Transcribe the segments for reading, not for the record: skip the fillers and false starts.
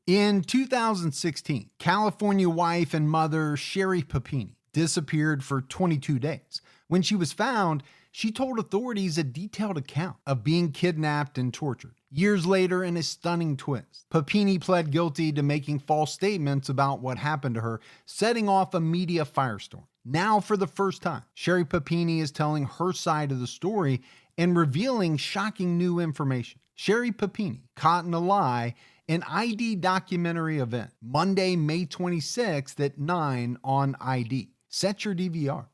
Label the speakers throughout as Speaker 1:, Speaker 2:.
Speaker 1: In 2016, California wife and mother Sherry Papini disappeared for 22 days. When she was found, she told authorities a detailed account of being kidnapped and tortured. Years later, in a stunning twist, Papini pled guilty to making false statements about what happened to her, setting off a media firestorm. Now, for the first time, Sherry Papini is telling her side of the story and revealing shocking new information. Sherry Papini, Caught in a Lie, an ID documentary event, Monday, May 26th at 9 on ID. Set your DVR.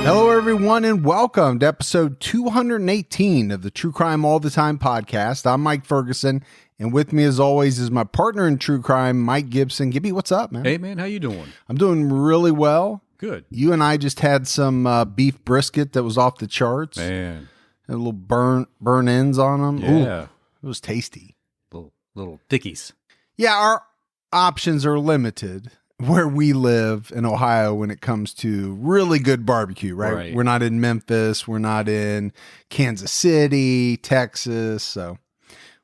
Speaker 1: Hello, everyone, and welcome to episode 218 of the True Crime All the Time podcast. I'm Mike Ferguson, and with me, as always, is my partner in true crime, Mike Gibson. Gibby, what's up, man?
Speaker 2: Hey, man, how you doing?
Speaker 1: I'm doing really well.
Speaker 2: Good.
Speaker 1: You and I just had some beef brisket that was off the charts.
Speaker 2: Man.
Speaker 1: Had a little burn ends on them.
Speaker 2: Yeah.
Speaker 1: Ooh, it was tasty.
Speaker 2: Little dickies.
Speaker 1: Yeah, our options are limited where we live in Ohio when it comes to really good barbecue, right? We're not in Memphis. We're not in Kansas City, Texas. So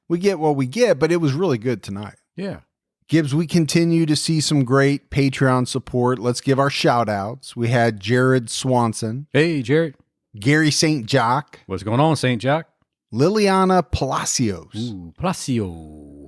Speaker 1: we get what we get, but it was really good tonight.
Speaker 2: Yeah.
Speaker 1: Gibbs, we continue to see some great Patreon support. Let's give our shout outs. We had Jared Swanson.
Speaker 2: Hey, Jared.
Speaker 1: Gary St. Jock.
Speaker 2: What's going on, St. Jack?
Speaker 1: Liliana Palacios.
Speaker 2: Ooh, Palacio.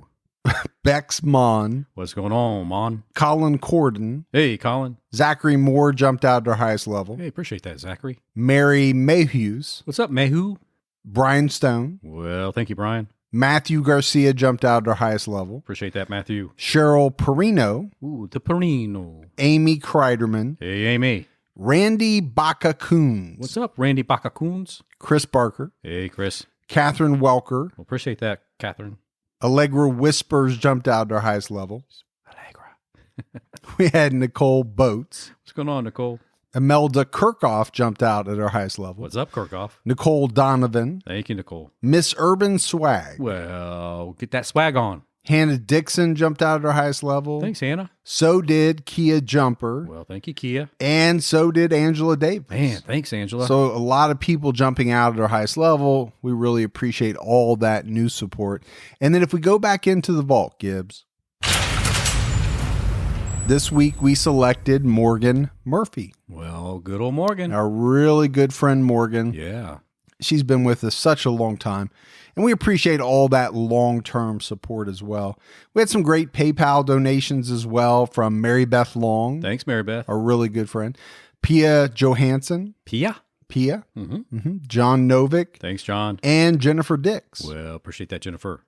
Speaker 1: Bex Mon.
Speaker 2: What's going on, Mon?
Speaker 1: Colin Corden.
Speaker 2: Hey, Colin.
Speaker 1: Zachary Moore jumped out to our highest level.
Speaker 2: Hey, appreciate that, Zachary.
Speaker 1: Mary Mayhews.
Speaker 2: What's up, Mehu?
Speaker 1: Brian Stone.
Speaker 2: Well, thank you, Brian.
Speaker 1: Matthew Garcia jumped out to our highest level.
Speaker 2: Appreciate that, Matthew.
Speaker 1: Cheryl Perino.
Speaker 2: Ooh, the Perino.
Speaker 1: Amy Kreiderman.
Speaker 2: Hey, Amy.
Speaker 1: Randy Baca-Coons.
Speaker 2: What's up, Randy Baca-Coons?
Speaker 1: Chris Barker.
Speaker 2: Hey, Chris.
Speaker 1: Catherine Welker.
Speaker 2: Well, appreciate that, Catherine.
Speaker 1: Allegra Whispers jumped out to our highest level.
Speaker 2: Allegra.
Speaker 1: We had Nicole Boats.
Speaker 2: What's going on, Nicole?
Speaker 1: Imelda Kirchhoff jumped out at our highest level.
Speaker 2: What's up, Kirchhoff?
Speaker 1: Nicole Donovan.
Speaker 2: Thank you, Nicole.
Speaker 1: Miss Urban Swag.
Speaker 2: Well, get that swag on.
Speaker 1: Hannah Dixon jumped out at our highest level.
Speaker 2: Thanks, Hannah.
Speaker 1: So did Kia Jumper.
Speaker 2: Well, thank you, Kia.
Speaker 1: And so did Angela Davis.
Speaker 2: Man, thanks, Angela.
Speaker 1: So a lot of people jumping out at our highest level. We really appreciate all that new support. And then if we go back into the vault, Gibbs, this week we selected Morgan Murphy.
Speaker 2: Well, good old Morgan.
Speaker 1: Our really good friend Morgan.
Speaker 2: Yeah.
Speaker 1: She's been with us such a long time. And we appreciate all that long-term support as well. We had some great PayPal donations as well from Mary Beth Long.
Speaker 2: Thanks, Mary Beth.
Speaker 1: Our really good friend. Pia Johansson.
Speaker 2: Pia.
Speaker 1: John Novick.
Speaker 2: Thanks, John.
Speaker 1: And Jennifer Dix.
Speaker 2: Well, appreciate that, Jennifer.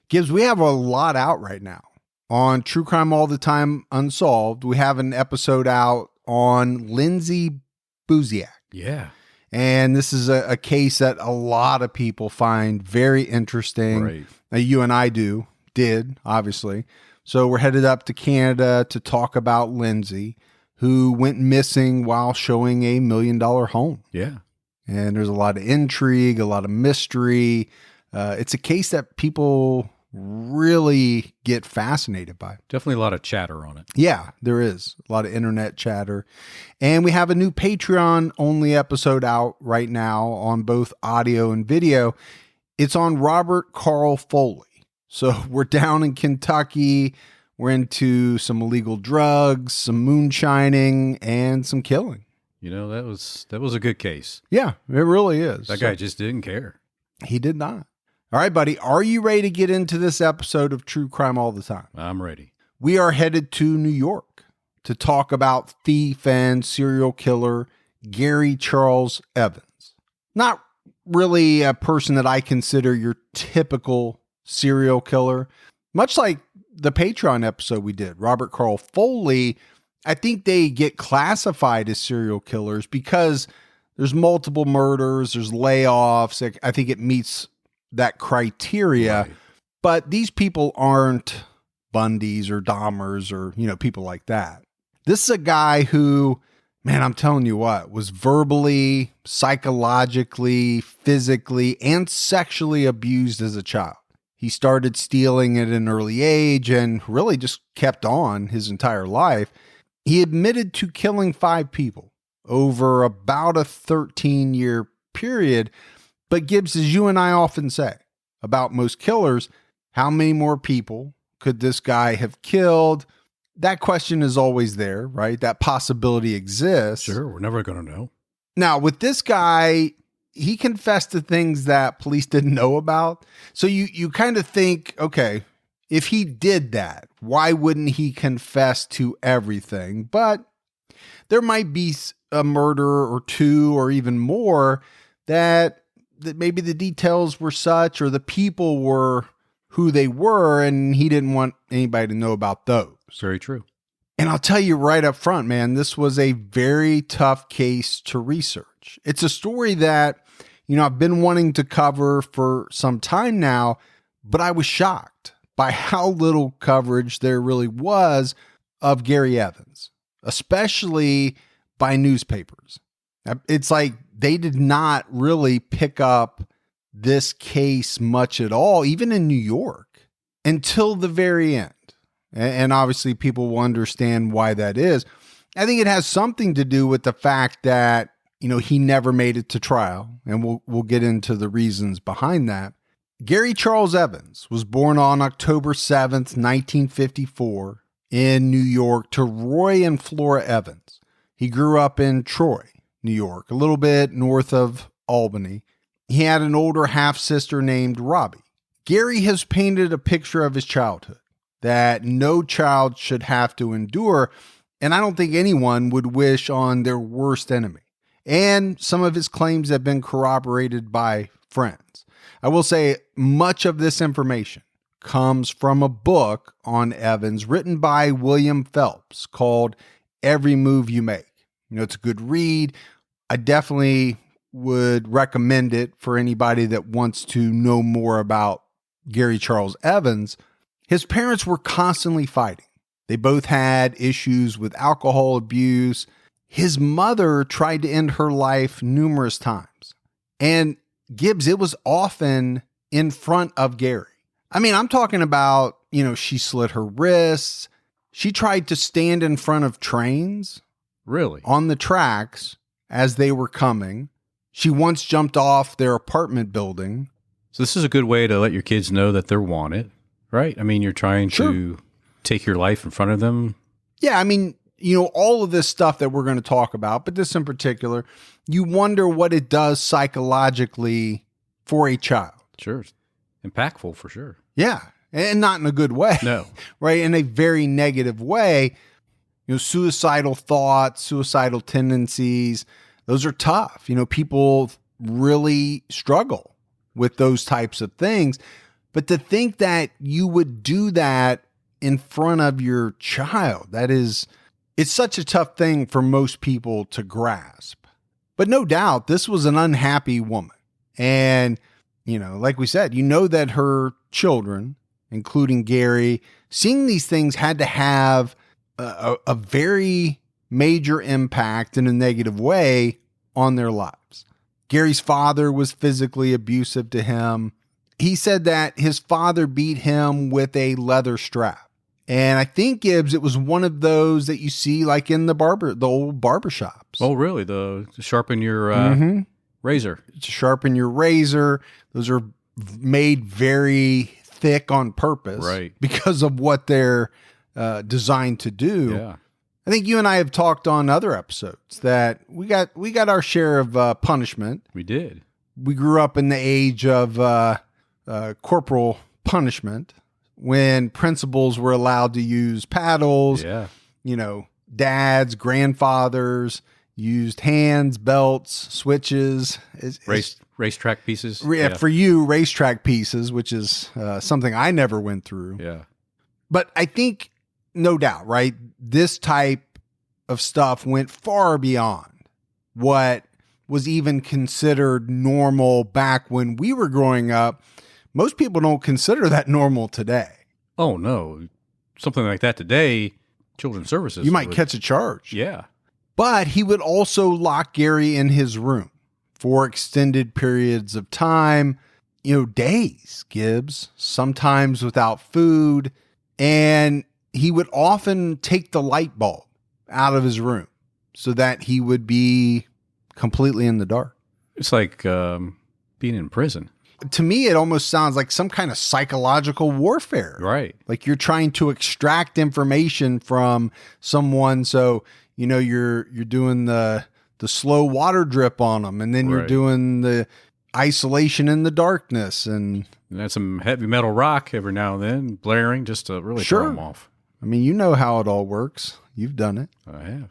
Speaker 1: Gibbs, we have a lot out right now. On True Crime All the Time Unsolved, we have an episode out on Lindsay Buziak.
Speaker 2: Yeah.
Speaker 1: And this is a case that a lot of people find very interesting.
Speaker 2: Right.
Speaker 1: You and I did, obviously. So we're headed up to Canada to talk about Lindsay, who went missing while showing $1 million home.
Speaker 2: Yeah.
Speaker 1: And there's a lot of intrigue, a lot of mystery. It's a case that people really get fascinated by.
Speaker 2: Definitely a lot of chatter on it.
Speaker 1: Yeah, there is a lot of internet chatter. And we have a new Patreon only episode out right now on both audio and video. It's on Robert Carl Foley. So we're down in Kentucky. We're into some illegal drugs, some moonshining, and some killing.
Speaker 2: You know, that was a good case.
Speaker 1: Yeah, it really is.
Speaker 2: That guy just didn't care.
Speaker 1: He did not. All right, buddy. Are you ready to get into this episode of True Crime All the Time?
Speaker 2: I'm ready.
Speaker 1: We are headed to New York to talk about thief and serial killer Gary Charles Evans. Not really a person that I consider your typical serial killer. Much like the Patreon episode we did, Robert Carl Foley, I think they get classified as serial killers because there's multiple murders, there's layoffs. I think it meets that criteria.
Speaker 2: Right.
Speaker 1: But these people aren't Bundys or Dahmers or, people like that. This is a guy who, man, I'm telling you what, was verbally, psychologically, physically, and sexually abused as a child. He started stealing at an early age and really just kept on his entire life. He admitted to killing 5 people over about a 13-year period. But Gibbs, as you and I often say about most killers, how many more people could this guy have killed? That question is always there, right? That possibility exists.
Speaker 2: Sure, we're never going to know.
Speaker 1: Now, with this guy, he confessed to things that police didn't know about. So you kind of think, okay, if he did that, why wouldn't he confess to everything? But there might be a murder or 2 or even more that maybe the details were such or the people were who they were and he didn't want anybody to know about those.
Speaker 2: Very true.
Speaker 1: And I'll tell you right up front, man, this was a very tough case to research. It's a story that, I've been wanting to cover for some time now, but I was shocked by how little coverage there really was of Gary Evans, especially by newspapers. It's like they did not really pick up this case much at all, even in New York, until the very end. And obviously people will understand why that is. I think it has something to do with the fact that, he never made it to trial. And we'll get into the reasons behind that. Gary Charles Evans was born on October 7th, 1954 in New York to Roy and Flora Evans. He grew up in Troy, New York, a little bit north of Albany. He had an older half-sister named Robbie. Gary has painted a picture of his childhood that no child should have to endure, and I don't think anyone would wish on their worst enemy. And some of his claims have been corroborated by friends. I will say much of this information comes from a book on Evans written by William Phelps called Every Move You Make. It's a good read. I definitely would recommend it for anybody that wants to know more about Gary Charles Evans. His parents were constantly fighting. They both had issues with alcohol abuse. His mother tried to end her life numerous times. And Gibbs, it was often in front of Gary. I mean, I'm talking about, she slit her wrists. She tried to stand in front of trains.
Speaker 2: Really?
Speaker 1: On the tracks as they were coming. She once jumped off their apartment building.
Speaker 2: So this is a good way to let your kids know that they're wanted, right? I mean, you're trying to take your life in front of them.
Speaker 1: Yeah, I mean, all of this stuff that we're going to talk about, but this in particular, you wonder what it does psychologically for a child.
Speaker 2: Sure. Impactful for sure.
Speaker 1: Yeah. And not in a good way.
Speaker 2: No.
Speaker 1: Right? In a very negative way. Suicidal thoughts, suicidal tendencies, those are tough. People really struggle with those types of things. But to think that you would do that in front of your child, it's such a tough thing for most people to grasp. But no doubt, this was an unhappy woman. And, like we said, that her children, including Gary, seeing these things had to have a very major impact in a negative way on their lives. Gary's father was physically abusive to him. He said that his father beat him with a leather strap. And I think, Gibbs, it was one of those that you see like in the old barbershops.
Speaker 2: Oh, really? To sharpen your razor.
Speaker 1: To sharpen your razor. Those are made very thick on purpose.
Speaker 2: Right.
Speaker 1: Because of what they're designed to do.
Speaker 2: Yeah.
Speaker 1: I think you and I have talked on other episodes that we got our share of punishment.
Speaker 2: We did.
Speaker 1: We grew up in the age of corporal punishment when principals were allowed to use paddles.
Speaker 2: Yeah.
Speaker 1: Dads, grandfathers used hands, belts, switches.
Speaker 2: Racetrack pieces.
Speaker 1: Yeah. For you, racetrack pieces, which is something I never went through.
Speaker 2: Yeah.
Speaker 1: But I think, no doubt, right? This type of stuff went far beyond what was even considered normal back when we were growing up, most people don't consider that normal today.
Speaker 2: Oh, no. Something like that today, children's services.
Speaker 1: You might catch a charge.
Speaker 2: Yeah.
Speaker 1: But he would also lock Gary in his room for extended periods of time, days, Gibbs, sometimes without food. And he would often take the light bulb out of his room so that he would be completely in the dark.
Speaker 2: It's like being in prison.
Speaker 1: To me, it almost sounds like some kind of psychological warfare.
Speaker 2: Right.
Speaker 1: Like you're trying to extract information from someone. So, you're doing the slow water drip on them, and then you're doing the isolation in the darkness. And
Speaker 2: that's some heavy metal rock every now and then, blaring just to really throw them off.
Speaker 1: I mean, you know how it all works. You've done it.
Speaker 2: I have.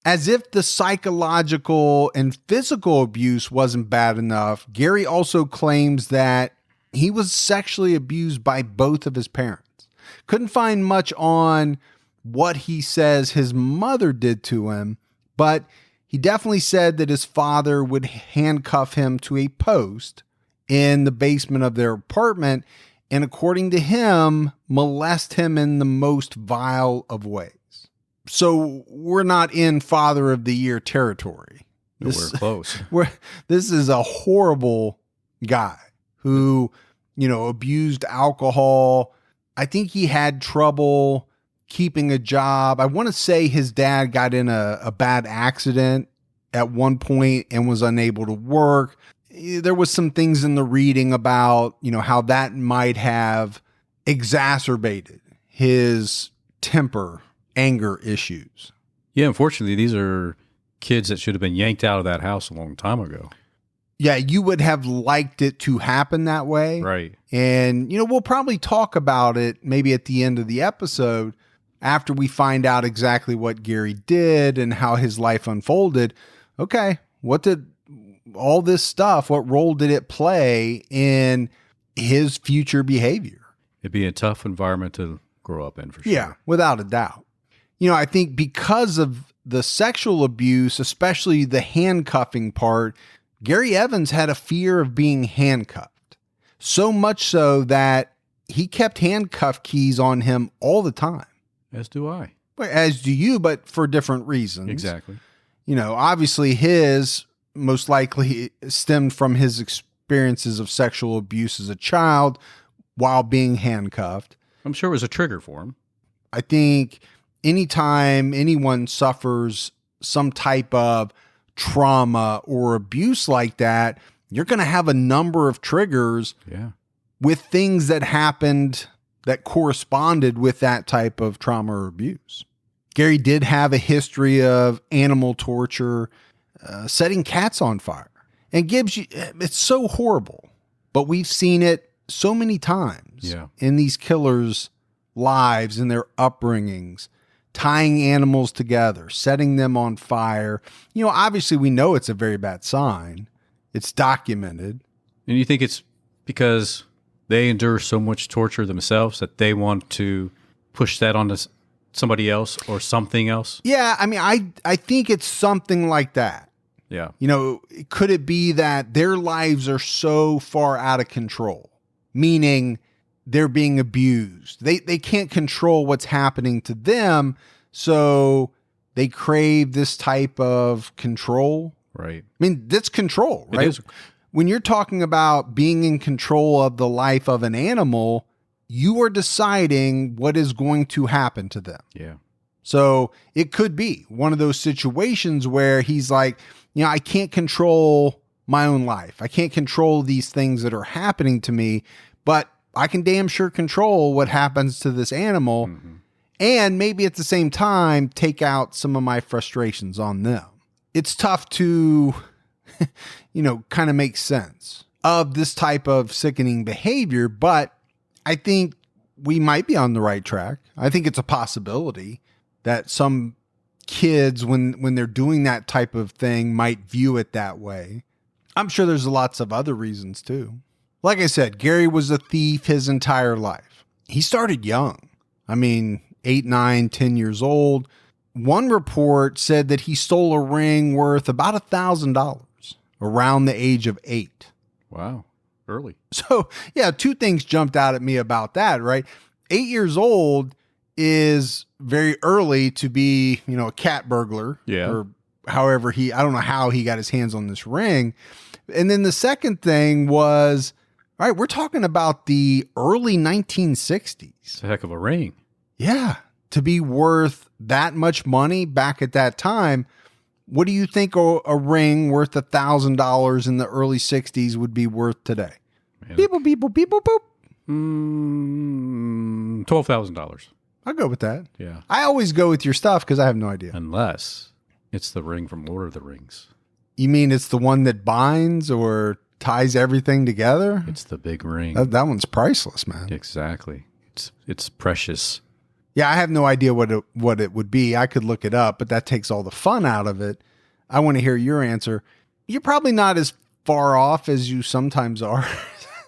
Speaker 1: As if the psychological and physical abuse wasn't bad enough, Gary also claims that he was sexually abused by both of his parents. Couldn't find much on what he says his mother did to him, but he definitely said that his father would handcuff him to a post in the basement of their apartment and, according to him, molest him in the most vile of ways. So we're not in Father of the Year territory.
Speaker 2: We're close.
Speaker 1: This is a horrible guy who, abused alcohol. I think he had trouble keeping a job. I want to say his dad got in a bad accident at one point and was unable to work. There was some things in the reading about, how that might have exacerbated his temper, anger issues.
Speaker 2: Yeah, unfortunately, these are kids that should have been yanked out of that house a long time ago.
Speaker 1: Yeah, you would have liked it to happen that way.
Speaker 2: Right.
Speaker 1: And, we'll probably talk about it maybe at the end of the episode after we find out exactly what Gary did and how his life unfolded. Okay, what did all this stuff, what role did it play in his future behavior?
Speaker 2: It'd be a tough environment to grow up in, for sure.
Speaker 1: Yeah, without a doubt. I think because of the sexual abuse, especially the handcuffing part, Gary Evans had a fear of being handcuffed. So much so that he kept handcuff keys on him all the time.
Speaker 2: As do I.
Speaker 1: As do you, but for different reasons.
Speaker 2: Exactly.
Speaker 1: Obviously his most likely stemmed from his experiences of sexual abuse as a child while being handcuffed.
Speaker 2: I'm sure it was a trigger for him.
Speaker 1: I think anytime anyone suffers some type of trauma or abuse like that, you're going to have a number of triggers with things that happened that corresponded with that type of trauma or abuse. Gary did have a history of animal torture, setting cats on fire. And Gibbs, it's so horrible, but we've seen it so many times in these killers' lives and their upbringings, tying animals together, setting them on fire. Obviously we know it's a very bad sign. It's documented.
Speaker 2: And you think it's because they endure so much torture themselves that they want to push that onto somebody else or something else?
Speaker 1: Yeah, I mean, I think it's something like that.
Speaker 2: Yeah.
Speaker 1: Could it be that their lives are so far out of control, meaning they're being abused? They can't control what's happening to them, so they crave this type of control.
Speaker 2: Right.
Speaker 1: I mean, that's control, right?
Speaker 2: It is.
Speaker 1: When you're talking about being in control of the life of an animal, you are deciding what is going to happen to them.
Speaker 2: Yeah.
Speaker 1: So it could be one of those situations where he's like, I can't control my own life. I can't control these things that are happening to me, but I can damn sure control what happens to this animal. Mm-hmm. And maybe at the same time, take out some of my frustrations on them. It's tough to, kind of make sense of this type of sickening behavior, but I think we might be on the right track. I think it's a possibility that some kids, when they're doing that type of thing, might view it that way. I'm sure there's lots of other reasons too. Like I said, Gary was a thief his entire life. He started young. I mean, 8, 9, 10 years old. One report said that he stole a ring worth about $1,000. around the age of 8.
Speaker 2: Wow. Early.
Speaker 1: So, yeah, two things jumped out at me about that, right? 8 years old is very early to be, a cat burglar.
Speaker 2: Yeah.
Speaker 1: Or however I don't know how he got his hands on this ring. And then the second thing was, all right, we're talking about the early 1960s.
Speaker 2: It's a heck of a ring.
Speaker 1: Yeah. To be worth that much money back at that time, what do you think a ring worth $1,000 in the early 60s would be worth today?
Speaker 2: Man,
Speaker 1: Beep, boop, beep, boop, beep, boop, boop.
Speaker 2: $12,000.
Speaker 1: I'll go with that.
Speaker 2: Yeah.
Speaker 1: I always go with your stuff because I have no idea.
Speaker 2: Unless it's the ring from Lord of the Rings.
Speaker 1: You mean it's the one that binds or ties everything together?
Speaker 2: It's the big ring.
Speaker 1: That one's priceless, man.
Speaker 2: Exactly. It's precious.
Speaker 1: Yeah, I have no idea what it would be. I could look it up, but that takes all the fun out of it. I want to hear your answer. You're probably not as far off as you sometimes are.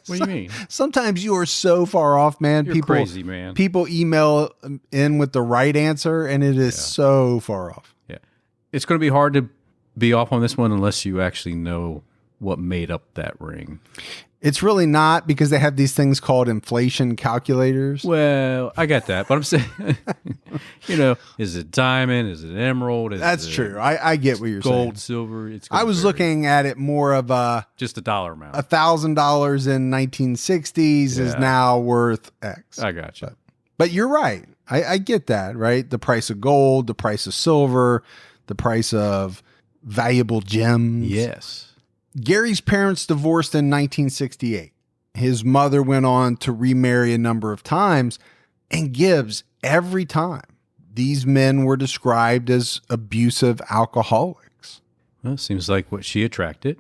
Speaker 2: What do you mean?
Speaker 1: Sometimes you are so far off, man.
Speaker 2: You're crazy, man.
Speaker 1: People email in with the right answer, and it is so far off.
Speaker 2: Yeah. It's going to be hard to be off on this one unless you actually know what made up that ring.
Speaker 1: It's really not, because they have these things called inflation calculators.
Speaker 2: Well, I get that, but I'm saying, is it diamond? Is it emerald?
Speaker 1: That's true. I get what you're saying.
Speaker 2: Gold, silver.
Speaker 1: I was looking at it more of
Speaker 2: just a dollar amount.
Speaker 1: $1,000 in 1960s is now worth X.
Speaker 2: I got you.
Speaker 1: But you're right. I get that, right? The price of gold, the price of silver, the price of valuable gems.
Speaker 2: Yes.
Speaker 1: Gary's parents divorced in 1968. His mother went on to remarry a number of times, and Gibbs, every time, these men were described as abusive alcoholics.
Speaker 2: Well, seems like what she attracted.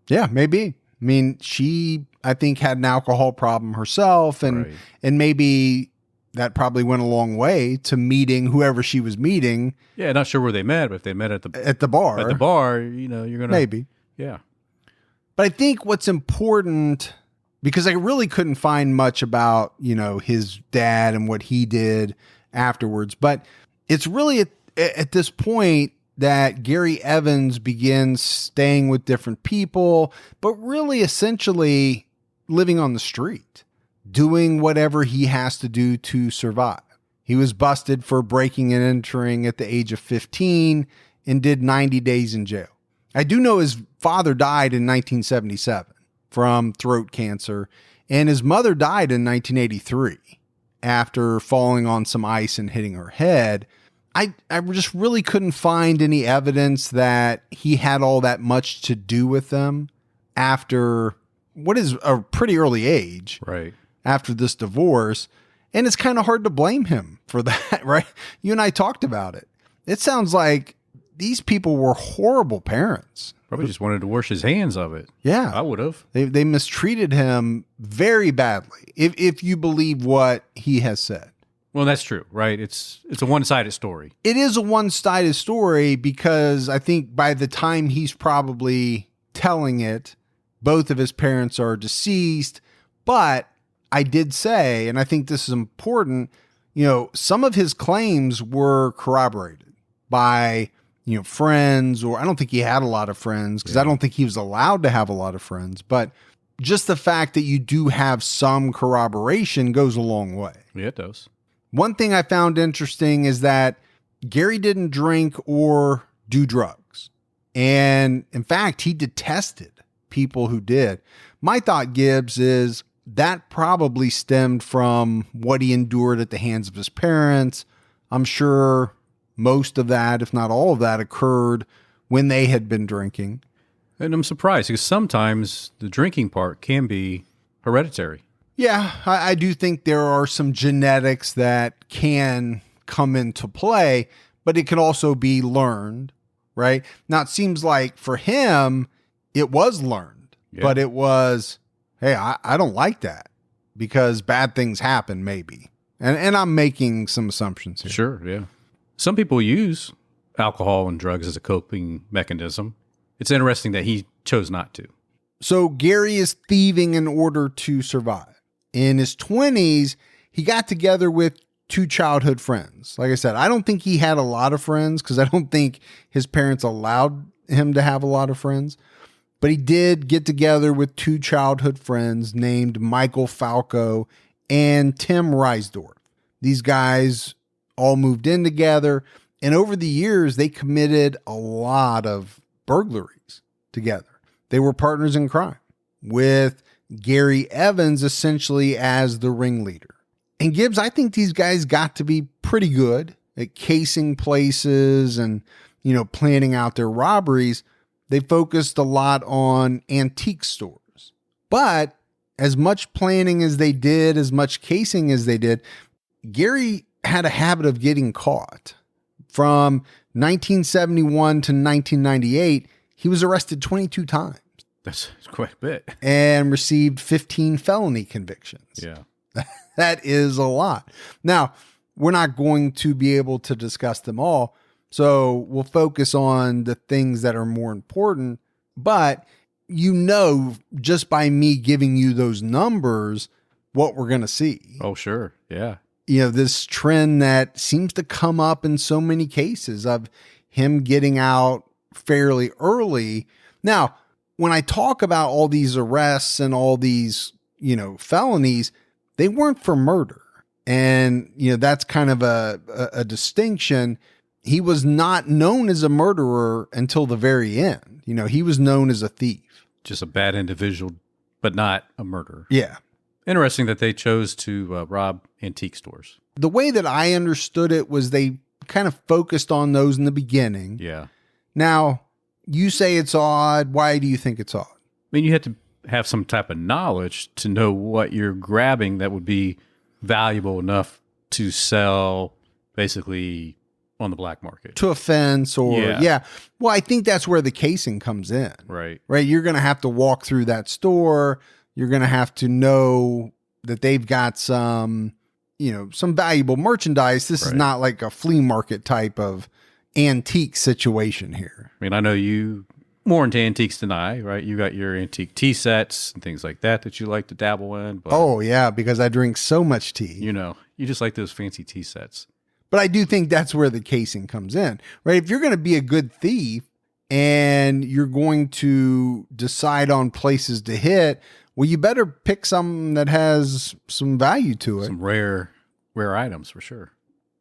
Speaker 1: Yeah, maybe. I mean, she, I think, had an alcohol problem herself, and maybe that probably went a long way to meeting whoever she was meeting.
Speaker 2: Yeah, not sure where they met, but if they met at the
Speaker 1: bar.
Speaker 2: At the bar, you're going to...
Speaker 1: Maybe.
Speaker 2: Yeah.
Speaker 1: But I think what's important, because I really couldn't find much about, his dad and what he did afterwards, but it's really at this point that Gary Evans begins staying with different people, but really essentially living on the street, doing whatever he has to do to survive. He was busted for breaking and entering at the age of 15 and did 90 days in jail. I do know his father died in 1977 from throat cancer, and his mother died in 1983 after falling on some ice and hitting her head. I just really couldn't find any evidence that he had all that much to do with them after what is a pretty early age,
Speaker 2: right?
Speaker 1: After this divorce. And it's kind of hard to blame him for that, right? You and I talked about it. It sounds like these people were horrible parents.
Speaker 2: Probably just wanted to wash his hands of it.
Speaker 1: Yeah.
Speaker 2: I would have.
Speaker 1: They mistreated him very badly, if you believe what he has said.
Speaker 2: Well, that's true, right? It's a one-sided story.
Speaker 1: It is a one-sided story because I think by the time he's probably telling it, both of his parents are deceased. But I did say, and I think this is important, some of his claims were corroborated by friends, or I don't think he had a lot of friends because I don't think he was allowed to have a lot of friends. But just the fact that you do have some corroboration goes a long way.
Speaker 2: Yeah, it does.
Speaker 1: One thing I found interesting is that Gary didn't drink or do drugs. And in fact, he detested people who did. My thought, Gibbs, is that probably stemmed from what he endured at the hands of his parents. I'm sure most of that, if not all of that, occurred when they had been drinking.
Speaker 2: And I'm surprised because sometimes the drinking part can be hereditary.
Speaker 1: Yeah, I do think there are some genetics that can come into play, but it can also be learned, right? Now, it seems like for him, it was learned, but it was, hey, I don't like that because bad things happen, maybe. And I'm making some assumptions here.
Speaker 2: Sure, yeah. Some people use alcohol and drugs as a coping mechanism. It's interesting that he chose not to.
Speaker 1: So Gary is thieving in order to survive. In his 20s, he got together with two childhood friends. Like I said, I don't think he had a lot of friends because I don't think his parents allowed him to have a lot of friends. But he did get together with two childhood friends named Michael Falco and Tim Reisdorf. These guys all moved in together, and over the years, they committed a lot of burglaries together. They were partners in crime, with Gary Evans essentially as the ringleader. And Gibbs, I think these guys got to be pretty good at casing places and, planning out their robberies. They focused a lot on antique stores. But as much planning as they did, as much casing as they did, Gary had a habit of getting caught. From 1971 to 1998, he was arrested 22 times.
Speaker 2: That's quite a bit.
Speaker 1: And received 15 felony convictions.
Speaker 2: Yeah.
Speaker 1: That is a lot. Now, we're not going to be able to discuss them all, so we'll focus on the things that are more important. But just by me giving you those numbers, what we're going to see.
Speaker 2: Oh, sure. Yeah.
Speaker 1: This trend that seems to come up in so many cases of him getting out fairly early. Now, when I talk about all these arrests and all these, felonies, they weren't for murder. And, that's kind of a distinction. He was not known as a murderer until the very end. He was known as a thief.
Speaker 2: Just a bad individual, but not a murderer.
Speaker 1: Yeah.
Speaker 2: Interesting that they chose to rob antique stores.
Speaker 1: The way that I understood it was they kind of focused on those in the beginning.
Speaker 2: Yeah.
Speaker 1: Now, you say it's odd. Why do you think it's odd?
Speaker 2: I mean, you had to have some type of knowledge to know what you're grabbing that would be valuable enough to sell basically on the black market.
Speaker 1: To a fence or, yeah. Well, I think that's where the casing comes in.
Speaker 2: Right.
Speaker 1: Right. You're going to have to walk through that store. You're going to have to know that they've got some valuable merchandise. This is not like a flea market type of antique situation here.
Speaker 2: I mean, I know you more into antiques than I, right? You got your antique tea sets and things like that you like to dabble in. But,
Speaker 1: oh, yeah, because I drink so much tea.
Speaker 2: You just like those fancy tea sets.
Speaker 1: But I do think that's where the casing comes in, right? If you're going to be a good thief and you're going to decide on places to hit, well, you better pick something that has some value to it.
Speaker 2: Some rare items for sure.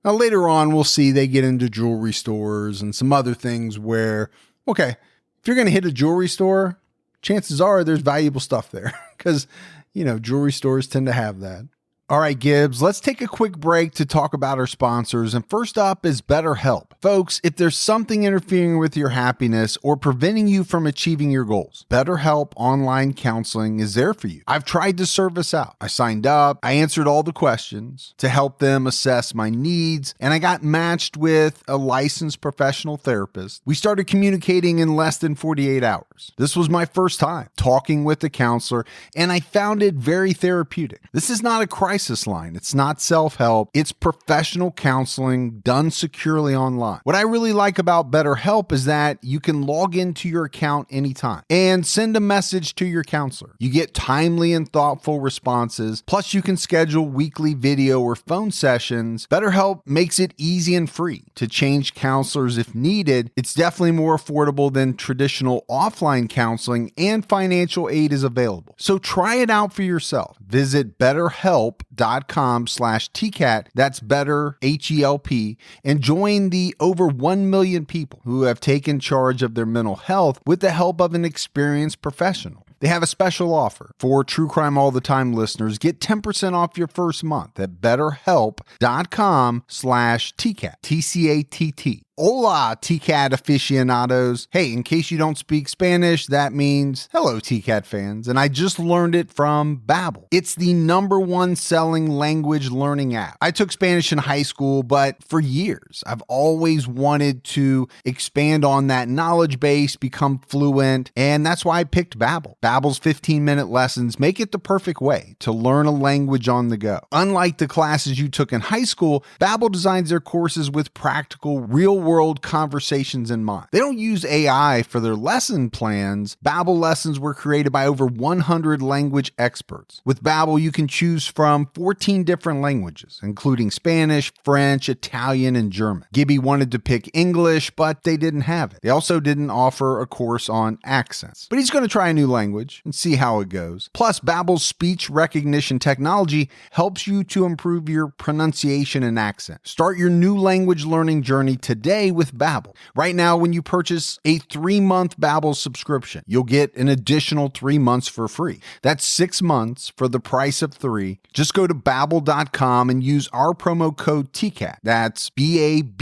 Speaker 1: Now, later on, we'll see they get into jewelry stores and some other things where, okay, if you're going to hit a jewelry store, chances are there's valuable stuff there because, jewelry stores tend to have that. All right, Gibbs, let's take a quick break to talk about our sponsors. And first up is BetterHelp. Folks, if there's something interfering with your happiness or preventing you from achieving your goals, BetterHelp Online Counseling is there for you. I've tried to serve us out. I signed up, I answered all the questions to help them assess my needs, and I got matched with a licensed professional therapist. We started communicating in less than 48 hours. This was my first time talking with a counselor, and I found it very therapeutic. This is not a crisis line. It's not self-help. It's professional counseling done securely online. What I really like about BetterHelp is that you can log into your account anytime and send a message to your counselor. You get timely and thoughtful responses. Plus, you can schedule weekly video or phone sessions. BetterHelp makes it easy and free to change counselors if needed. It's definitely more affordable than traditional offline counseling, and financial aid is available. So try it out for yourself. Visit BetterHelp.com/TCAT. That's better, HELP, and join the over 1 million people who have taken charge of their mental health with the help of an experienced professional. They have a special offer for True Crime All the Time listeners. Get 10% off your first month at betterhelp.com/TCAT, TCATT. Hola, TCAT aficionados. Hey, in case you don't speak Spanish, that means hello, TCAT fans. And I just learned it from Babbel. It's the #1 selling language learning app. I took Spanish in high school, but for years, I've always wanted to expand on that knowledge base, become fluent, and that's why I picked Babbel. Babbel's 15-minute lessons make it the perfect way to learn a language on the go. Unlike the classes you took in high school, Babbel designs their courses with practical, real real-world conversations in mind. They don't use AI for their lesson plans. Babbel lessons were created by over 100 language experts. With Babbel, you can choose from 14 different languages, including Spanish, French, Italian, and German. Gibby wanted to pick English, but they didn't have it. They also didn't offer a course on accents. But he's going to try a new language and see how it goes. Plus, Babbel's speech recognition technology helps you to improve your pronunciation and accent. Start your new language learning journey today with Babbel. Right now, when you purchase a 3-month Babbel subscription, you'll get an additional 3 months for free. That's 6 months for the price of 3. Just go to Babbel.com and use our promo code TCAT. That's BABBEL.com,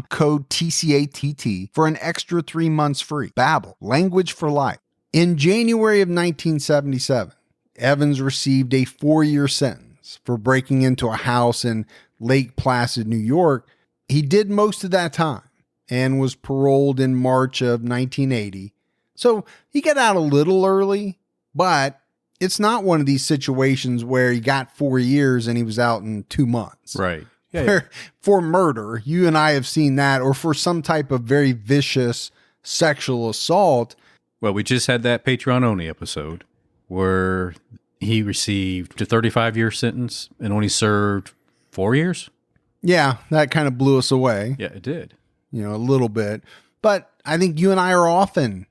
Speaker 1: code TCATT, for an extra 3 months free. Babbel, language for life. In January of 1977, Evans received a 4-year sentence for breaking into a house in Lake Placid, New York. He did most of that time and was paroled in March of 1980. So he got out a little early, but it's not one of these situations where he got 4 years and he was out in 2 months.
Speaker 2: Right. Yeah.
Speaker 1: For murder, you and I have seen that, or for some type of very vicious sexual assault.
Speaker 2: Well, we just had that Patreon only episode where he received a 35-year sentence and only served 4 years.
Speaker 1: Yeah, that kind of blew us away.
Speaker 2: Yeah, it did.
Speaker 1: A little bit. But I think you and I are often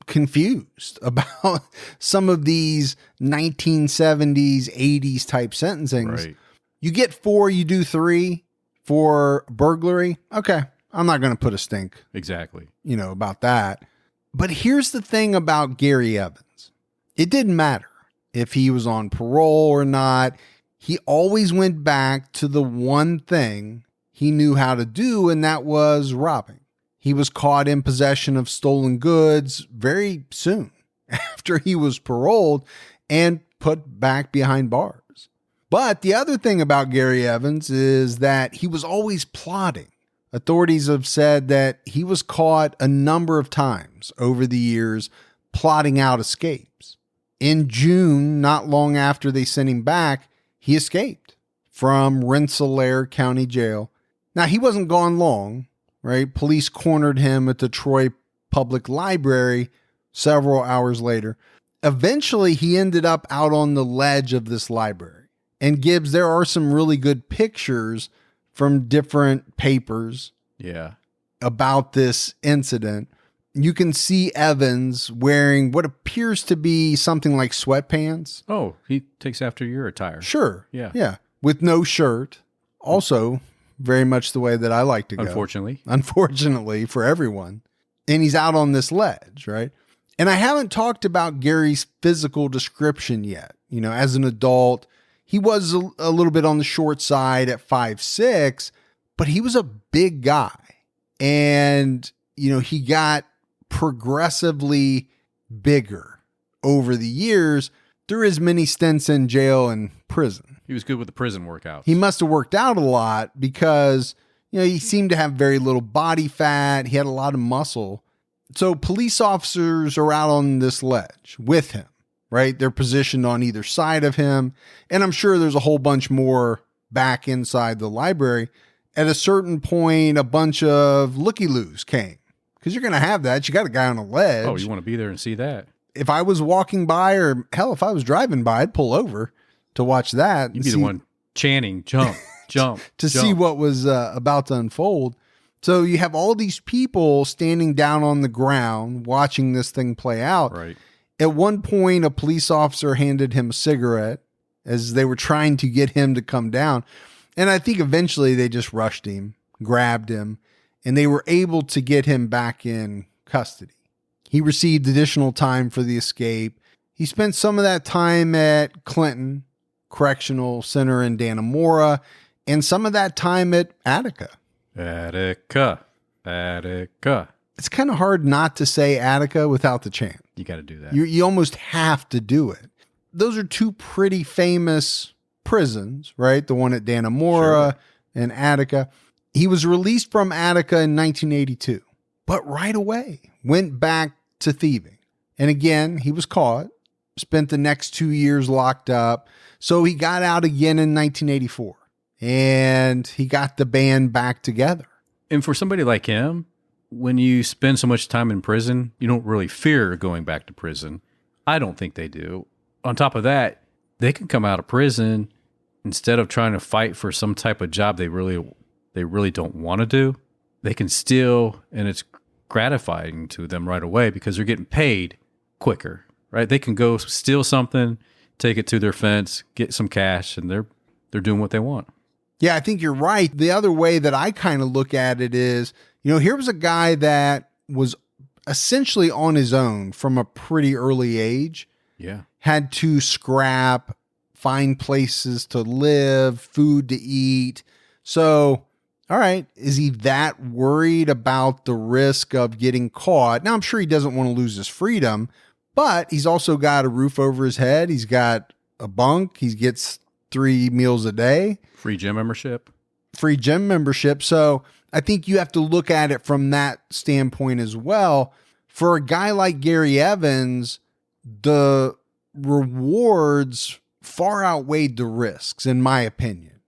Speaker 1: confused about some of these 1970s, 80s type sentencings.
Speaker 2: Right.
Speaker 1: You get 4, you do 3 for burglary. Okay, I'm not going to put a stink.
Speaker 2: Exactly.
Speaker 1: About that. But here's the thing about Gary Evans. It didn't matter if he was on parole or not. He always went back to the one thing he knew how to do, and that was robbing. He was caught in possession of stolen goods very soon after he was paroled and put back behind bars. But the other thing about Gary Evans is that he was always plotting. Authorities have said that he was caught a number of times over the years plotting out escapes. In June, not long after they sent him back, he escaped from Rensselaer County Jail. Now, he wasn't gone long, right? Police cornered him at the Troy Public Library several hours later. Eventually, he ended up out on the ledge of this library. And Gibbs, there are some really good pictures from different papers about this incident. You can see Evans wearing what appears to be something like sweatpants.
Speaker 2: Oh, he takes after your attire.
Speaker 1: Sure.
Speaker 2: Yeah.
Speaker 1: Yeah. With no shirt. Also, very much the way that I like to go. Unfortunately for everyone. And he's out on this ledge, right? And I haven't talked about Gary's physical description yet. As an adult, he was a little bit on the short side at 5'6", but he was a big guy. And, he got progressively bigger over the years through his many stints in jail and prison.
Speaker 2: He was good with the prison workouts.
Speaker 1: He must have worked out a lot because, he seemed to have very little body fat. He had a lot of muscle. So police officers are out on this ledge with him, right? They're positioned on either side of him. And I'm sure there's a whole bunch more back inside the library. At a certain point, a bunch of looky-loos came. Because you're going to have that. You got a guy on a ledge.
Speaker 2: Oh, you want to be there and see that.
Speaker 1: If I was walking by, or hell, if I was driving by, I'd pull over to watch that.
Speaker 2: You'd be the one chanting, jump, jump,
Speaker 1: to see what was about to unfold. So you have all these people standing down on the ground watching this thing play out.
Speaker 2: Right.
Speaker 1: At one point, a police officer handed him a cigarette as they were trying to get him to come down. And I think eventually they just rushed him, grabbed him, and they were able to get him back in custody. He received additional time for the escape. He spent some of that time at Clinton Correctional Center in Dannemora, and some of that time at Attica.
Speaker 2: Attica.
Speaker 1: It's kind of hard not to say Attica without the chant.
Speaker 2: You got to do that.
Speaker 1: You almost have to do it. Those are two pretty famous prisons, right? The one at Dannemora and Attica. He was released from Attica in 1982, but right away went back to thieving. And again, he was caught, spent the next 2 years locked up. So he got out again in 1984, and he got the band back together.
Speaker 2: And for somebody like him, when you spend so much time in prison, you don't really fear going back to prison. I don't think they do. On top of that, they can come out of prison instead of trying to fight for some type of job they really don't want to do. They can steal, and it's gratifying to them right away because they're getting paid quicker, right? They can go steal something, take it to their fence, get some cash, and they're doing what they want.
Speaker 1: Yeah, I think you're right. The other way that I kind of look at it is, here was a guy that was essentially on his own from a pretty early age.
Speaker 2: Yeah.
Speaker 1: Had to scrap, find places to live, food to eat. So, all right, is he that worried about the risk of getting caught? Now, I'm sure he doesn't want to lose his freedom, but he's also got a roof over his head. He's got a bunk. He gets 3 meals a day.
Speaker 2: Free gym membership.
Speaker 1: So I think you have to look at it from that standpoint as well. For a guy like Gary Evans, the rewards far outweighed the risks, in my opinion.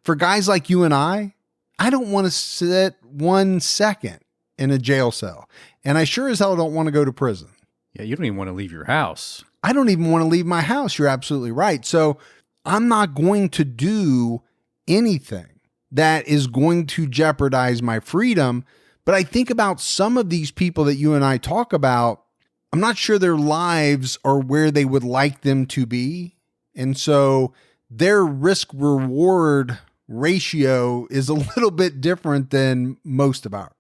Speaker 1: For guys like you and I don't want to sit 1 second in a jail cell. And I sure as hell don't want to go to prison.
Speaker 2: Yeah, you don't even want to leave your house.
Speaker 1: I don't even want to leave my house. You're absolutely right. So I'm not going to do anything that is going to jeopardize my freedom. But I think about some of these people that you and I talk about. I'm not sure their lives are where they would like them to be. And so their risk reward ratio is a little bit different than most of ours.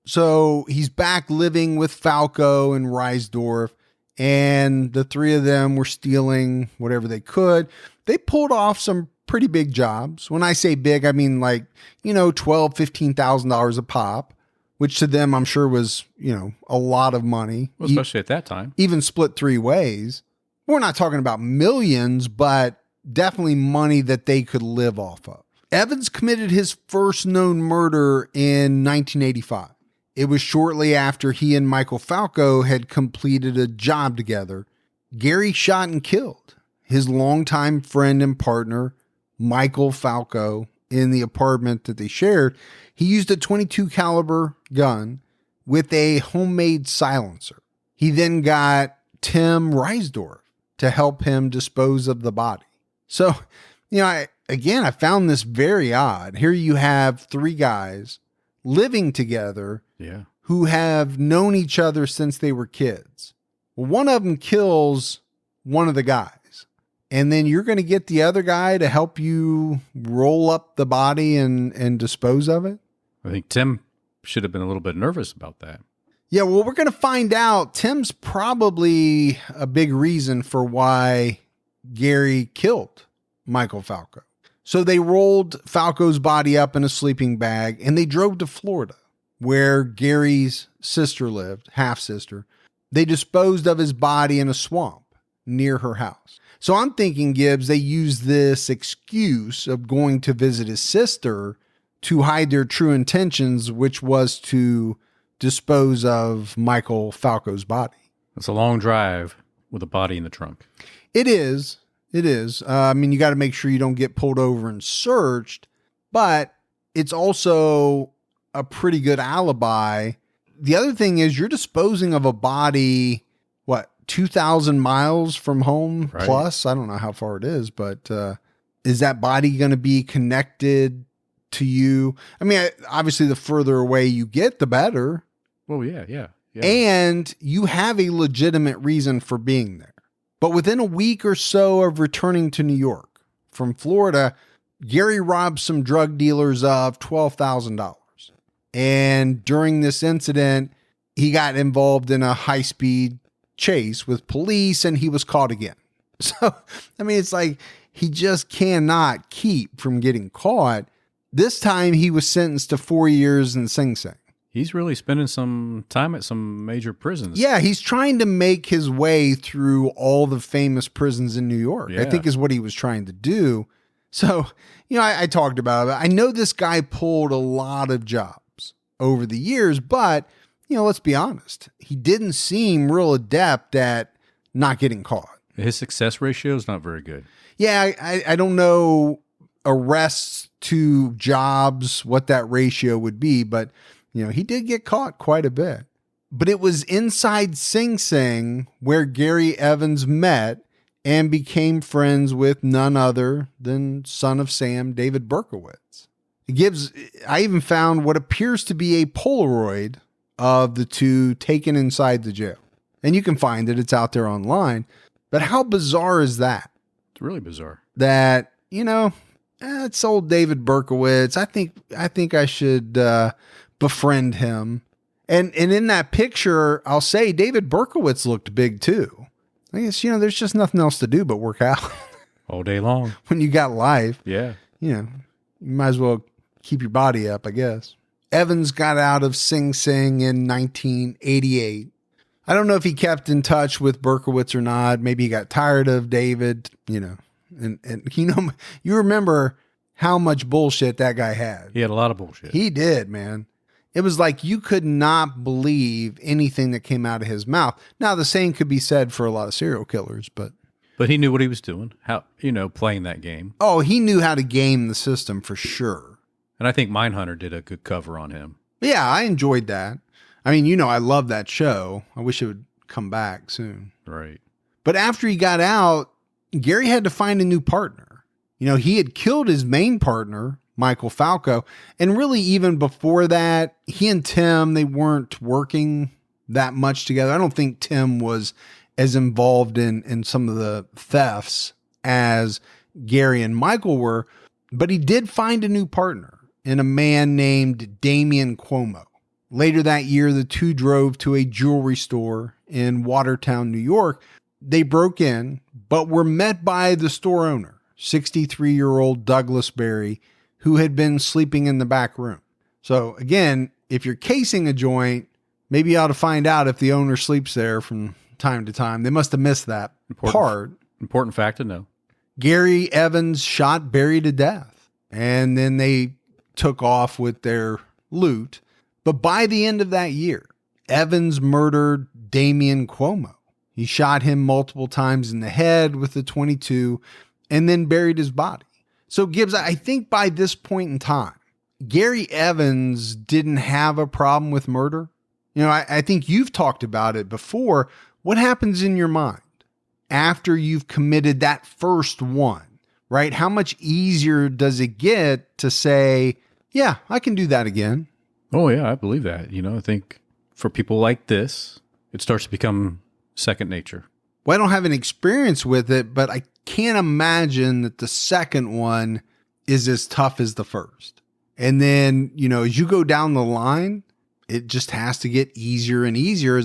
Speaker 1: So he's back living with Falco and Reisdorf, and the three of them were stealing whatever they could. They pulled off some pretty big jobs. When I say big, I mean like, $12,000, $15,000 a pop, which to them I'm sure was, a lot of money.
Speaker 2: Well, especially at that time.
Speaker 1: Even split 3 ways. We're not talking about millions, but definitely money that they could live off of. Evans committed his first known murder in 1985. It was shortly after he and Michael Falco had completed a job together. Gary shot and killed his longtime friend and partner, Michael Falco, in the apartment that they shared. He used a .22 caliber gun with a homemade silencer. He then got Tim Reisdorf to help him dispose of the body. So, I found this very odd. Here you have 3 guys living together, who have known each other since they were kids. Well, one of them kills one of the guys, and then you're going to get the other guy to help you roll up the body and dispose of it.
Speaker 2: I think Tim should have been a little bit nervous about that.
Speaker 1: Yeah, well, we're going to find out. Tim's probably a big reason for why Gary killed Michael Falco. So they rolled Falco's body up in a sleeping bag and they drove to Florida, where Gary's sister lived, half-sister. They disposed of his body in a swamp near her house. So I'm thinking, Gibbs, they used this excuse of going to visit his sister to hide their true intentions, which was to dispose of Michael Falco's body.
Speaker 2: It's a long drive with a body in the trunk.
Speaker 1: It is. You got to make sure you don't get pulled over and searched, but it's also a pretty good alibi. The other thing is you're disposing of a body, 2,000 miles from home plus? I don't know how far it is, but is that body going to be connected to you? Obviously the further away you get, the better.
Speaker 2: Well, yeah.
Speaker 1: And you have a legitimate reason for being there. But within a week or so of returning to New York from Florida, Gary robbed some drug dealers of $12,000. And during this incident, he got involved in a high-speed chase with police and he was caught again. So, it's like he just cannot keep from getting caught. This time he was sentenced to 4 years in Sing Sing.
Speaker 2: He's really spending some time at some major prisons.
Speaker 1: Yeah, he's trying to make his way through all the famous prisons in New York, I think is what he was trying to do. So, I talked about it. I know this guy pulled a lot of jobs over the years, but, let's be honest. He didn't seem real adept at not getting caught.
Speaker 2: His success ratio is not very good.
Speaker 1: Yeah, I don't know arrests to jobs, what that ratio would be, but he did get caught quite a bit. But it was inside Sing Sing where Gary Evans met and became friends with none other than Son of Sam, David Berkowitz. I even found what appears to be a Polaroid of the two taken inside the jail. And you can find it. It's out there online. But how bizarre is that?
Speaker 2: It's really bizarre.
Speaker 1: That, it's old David Berkowitz. I think I should befriend him. And in that picture, I'll say David Berkowitz looked big too. I guess, there's just nothing else to do but work out.
Speaker 2: All day long.
Speaker 1: When you got life.
Speaker 2: Yeah.
Speaker 1: You might as well keep your body up, I guess. Evans got out of Sing Sing in 1988. I don't know if he kept in touch with Berkowitz or not. Maybe he got tired of David, and you remember how much bullshit that guy had.
Speaker 2: He had a lot of bullshit.
Speaker 1: He did, man. It was like you could not believe anything that came out of his mouth. Now, the same could be said for a lot of serial killers, but
Speaker 2: he knew what he was doing, how, playing that game.
Speaker 1: Oh, he knew how to game the system for sure.
Speaker 2: And I think Mindhunter did a good cover on him.
Speaker 1: Yeah, I enjoyed that. I mean, I love that show. I wish it would come back soon.
Speaker 2: Right.
Speaker 1: But after he got out, Gary had to find a new partner. He had killed his main partner, Michael Falco. And really, even before that, he and Tim, they weren't working that much together. I don't think Tim was as involved in some of the thefts as Gary and Michael were. But he did find a new partner in a man named Damian Cuomo. Later that year, the two drove to a jewelry store in Watertown, New York. They broke in, but were met by the store owner, 63-year-old Douglas Berry, who had been sleeping in the back room. So again, if you're casing a joint, maybe you ought to find out if the owner sleeps there from time to time. They must have missed that part.
Speaker 2: Important fact to know.
Speaker 1: Gary Evans shot Berry to death, and then they took off with their loot. But by the end of that year, Evans murdered Damian Cuomo. He shot him multiple times in the head with a .22 and then buried his body. So Gibbs, I think by this point in time, Gary Evans didn't have a problem with murder. I think you've talked about it before. What happens in your mind after you've committed that first one, right? How much easier does it get to say, yeah, I can do that again?
Speaker 2: Oh, yeah, I believe that. I think for people like this, it starts to become second nature.
Speaker 1: Well, I don't have an experience with it, but I can't imagine that the second one is as tough as the first. And then, as you go down the line, it just has to get easier and easier,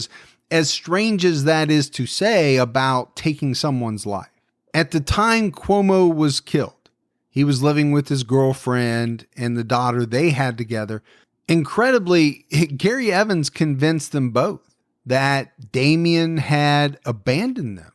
Speaker 1: as strange as that is to say about taking someone's life. At the time Cuomo was killed, he was living with his girlfriend and the daughter they had together. Incredibly, Gary Evans convinced them both that Damian had abandoned them.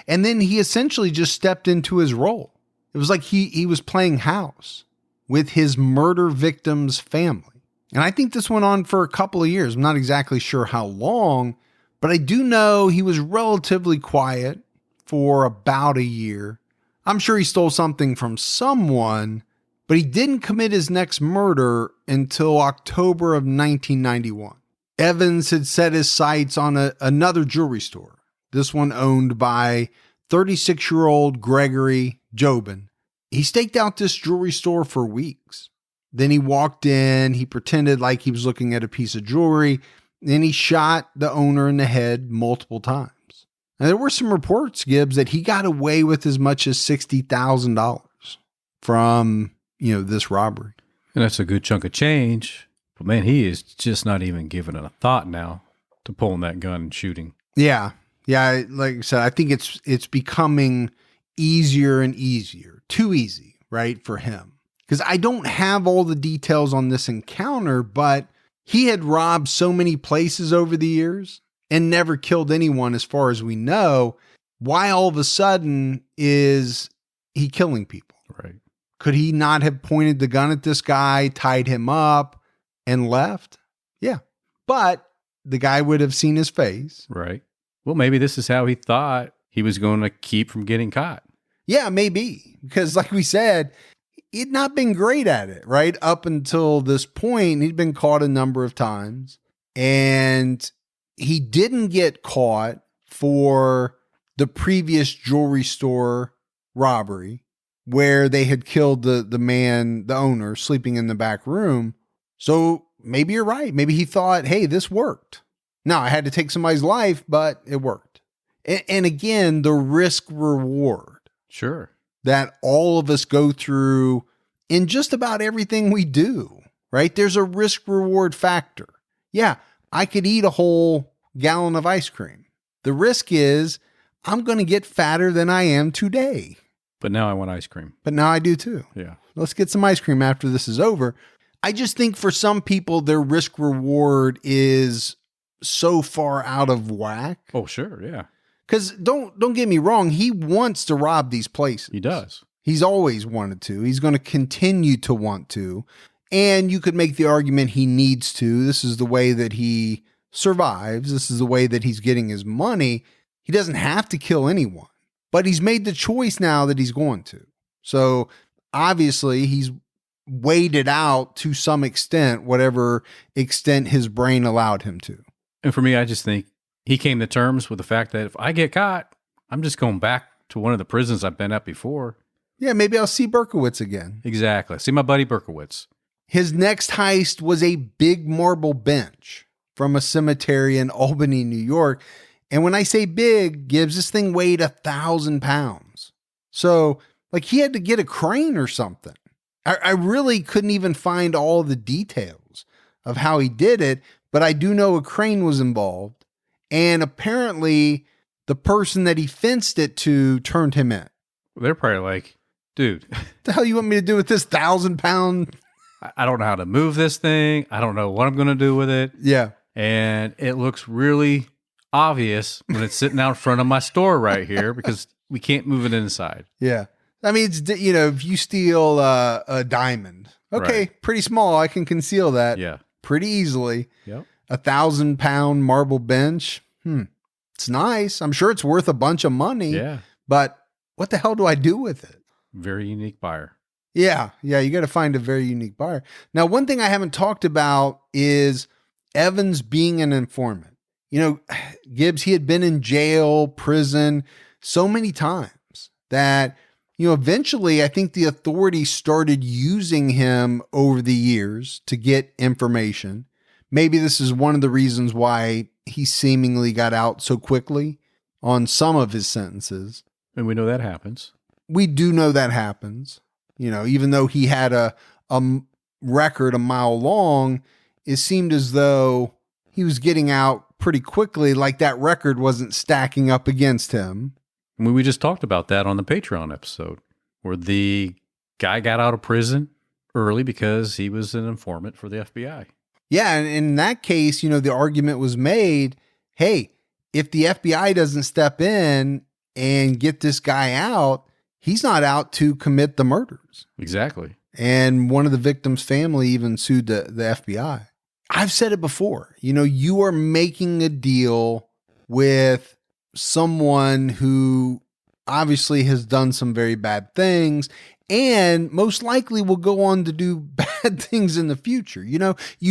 Speaker 1: And then he essentially just stepped into his role. It was like he was playing house with his murder victim's family. And I think this went on for a couple of years. I'm not exactly sure how long, but I do know he was relatively quiet for about a year. I'm sure he stole something from someone, but he didn't commit his next murder until October of 1991. Evans had set his sights on another jewelry store, this one owned by 36-year-old Gregory Jobin. He staked out this jewelry store for weeks. Then he walked in, he pretended like he was looking at a piece of jewelry, then he shot the owner in the head multiple times. Now, there were some reports, Gibbs, that he got away with as much as $60,000 from, this robbery.
Speaker 2: And that's a good chunk of change. But man, he is just not even giving it a thought now to pulling that gun and shooting.
Speaker 1: Yeah. Yeah. Like I said, I think it's becoming easier and easier, too easy, right, for him. Because I don't have all the details on this encounter, but he had robbed so many places over the years and never killed anyone as far as we know. Why all of a sudden is he killing people?
Speaker 2: Right.
Speaker 1: Could he not have pointed the gun at this guy, tied him up, and left? Yeah. But the guy would have seen his face.
Speaker 2: Right. Well, maybe this is how he thought he was going to keep from getting caught.
Speaker 1: Yeah, maybe. Because like we said, he'd not been great at it, right? Up until this point, he'd been caught a number of times, and he didn't get caught for the previous jewelry store robbery where they had killed the man, the owner, sleeping in the back room. So maybe you're right. Maybe he thought, hey, this worked. Now, I had to take somebody's life, but it worked. And again, the risk reward.
Speaker 2: Sure.
Speaker 1: That all of us go through in just about everything we do, right? There's a risk reward factor. Yeah, I could eat a whole gallon of ice cream. The risk is I'm going to get fatter than I am today.
Speaker 2: But now I want ice cream.
Speaker 1: But now I do too.
Speaker 2: Yeah.
Speaker 1: Let's get some ice cream after this is over. I just think for some people, their risk reward is so far out of whack.
Speaker 2: Oh, sure. Yeah.
Speaker 1: Because don't get me wrong, he wants to rob these places.
Speaker 2: He does.
Speaker 1: He's always wanted to. He's going to continue to want to. And you could make the argument he needs to. This is the way that he survives. This is the way that he's getting his money. He doesn't have to kill anyone, but he's made the choice now that he's going to. So obviously he's weighed it out to some extent, whatever extent his brain allowed him to.
Speaker 2: And for me, I just think he came to terms with the fact that if I get caught, I'm just going back to one of the prisons I've been at before.
Speaker 1: Yeah, maybe I'll see Berkowitz again.
Speaker 2: Exactly. See my buddy Berkowitz.
Speaker 1: His next heist was a big marble bench from a cemetery in Albany, New York. And when I say big, Gibbs, this thing weighed 1,000 pounds. So, like, he had to get a crane or something. I really couldn't even find all the details of how he did it, but I do know a crane was involved. And apparently, the person that he fenced it to turned him in.
Speaker 2: They're probably like, dude,
Speaker 1: What the hell you want me to do with this 1,000-pound?
Speaker 2: I don't know how to move this thing. I don't know what I'm going to do with it.
Speaker 1: Yeah.
Speaker 2: And it looks really obvious when it's sitting out in front of my store right here because we can't move it inside.
Speaker 1: Yeah. I mean, it's, if you steal a diamond, okay,
Speaker 2: Right.
Speaker 1: Pretty small. I can conceal that
Speaker 2: Yeah.
Speaker 1: pretty easily.
Speaker 2: Yep.
Speaker 1: 1,000-pound marble bench. It's nice. I'm sure it's worth a bunch of money.
Speaker 2: Yeah.
Speaker 1: But what the hell do I do with it?
Speaker 2: Very unique buyer.
Speaker 1: Yeah. You got to find a very unique buyer. Now, one thing I haven't talked about is Evans being an informant. Gibbs, he had been in jail, prison so many times that, eventually I think the authorities started using him over the years to get information. Maybe this is one of the reasons why he seemingly got out so quickly on some of his sentences.
Speaker 2: And we know that happens.
Speaker 1: We do know that happens. Even though he had a record a mile long, it seemed as though he was getting out pretty quickly, like that record wasn't stacking up against him.
Speaker 2: We just talked about that on the Patreon episode where the guy got out of prison early because he was an informant for the FBI.
Speaker 1: Yeah, and in that case, the argument was made, hey, if the FBI doesn't step in and get this guy out, he's not out to commit the murders.
Speaker 2: Exactly.
Speaker 1: And one of the victims' family even sued the FBI. I've said it before, you are making a deal with someone who obviously has done some very bad things and most likely will go on to do bad things in the future. You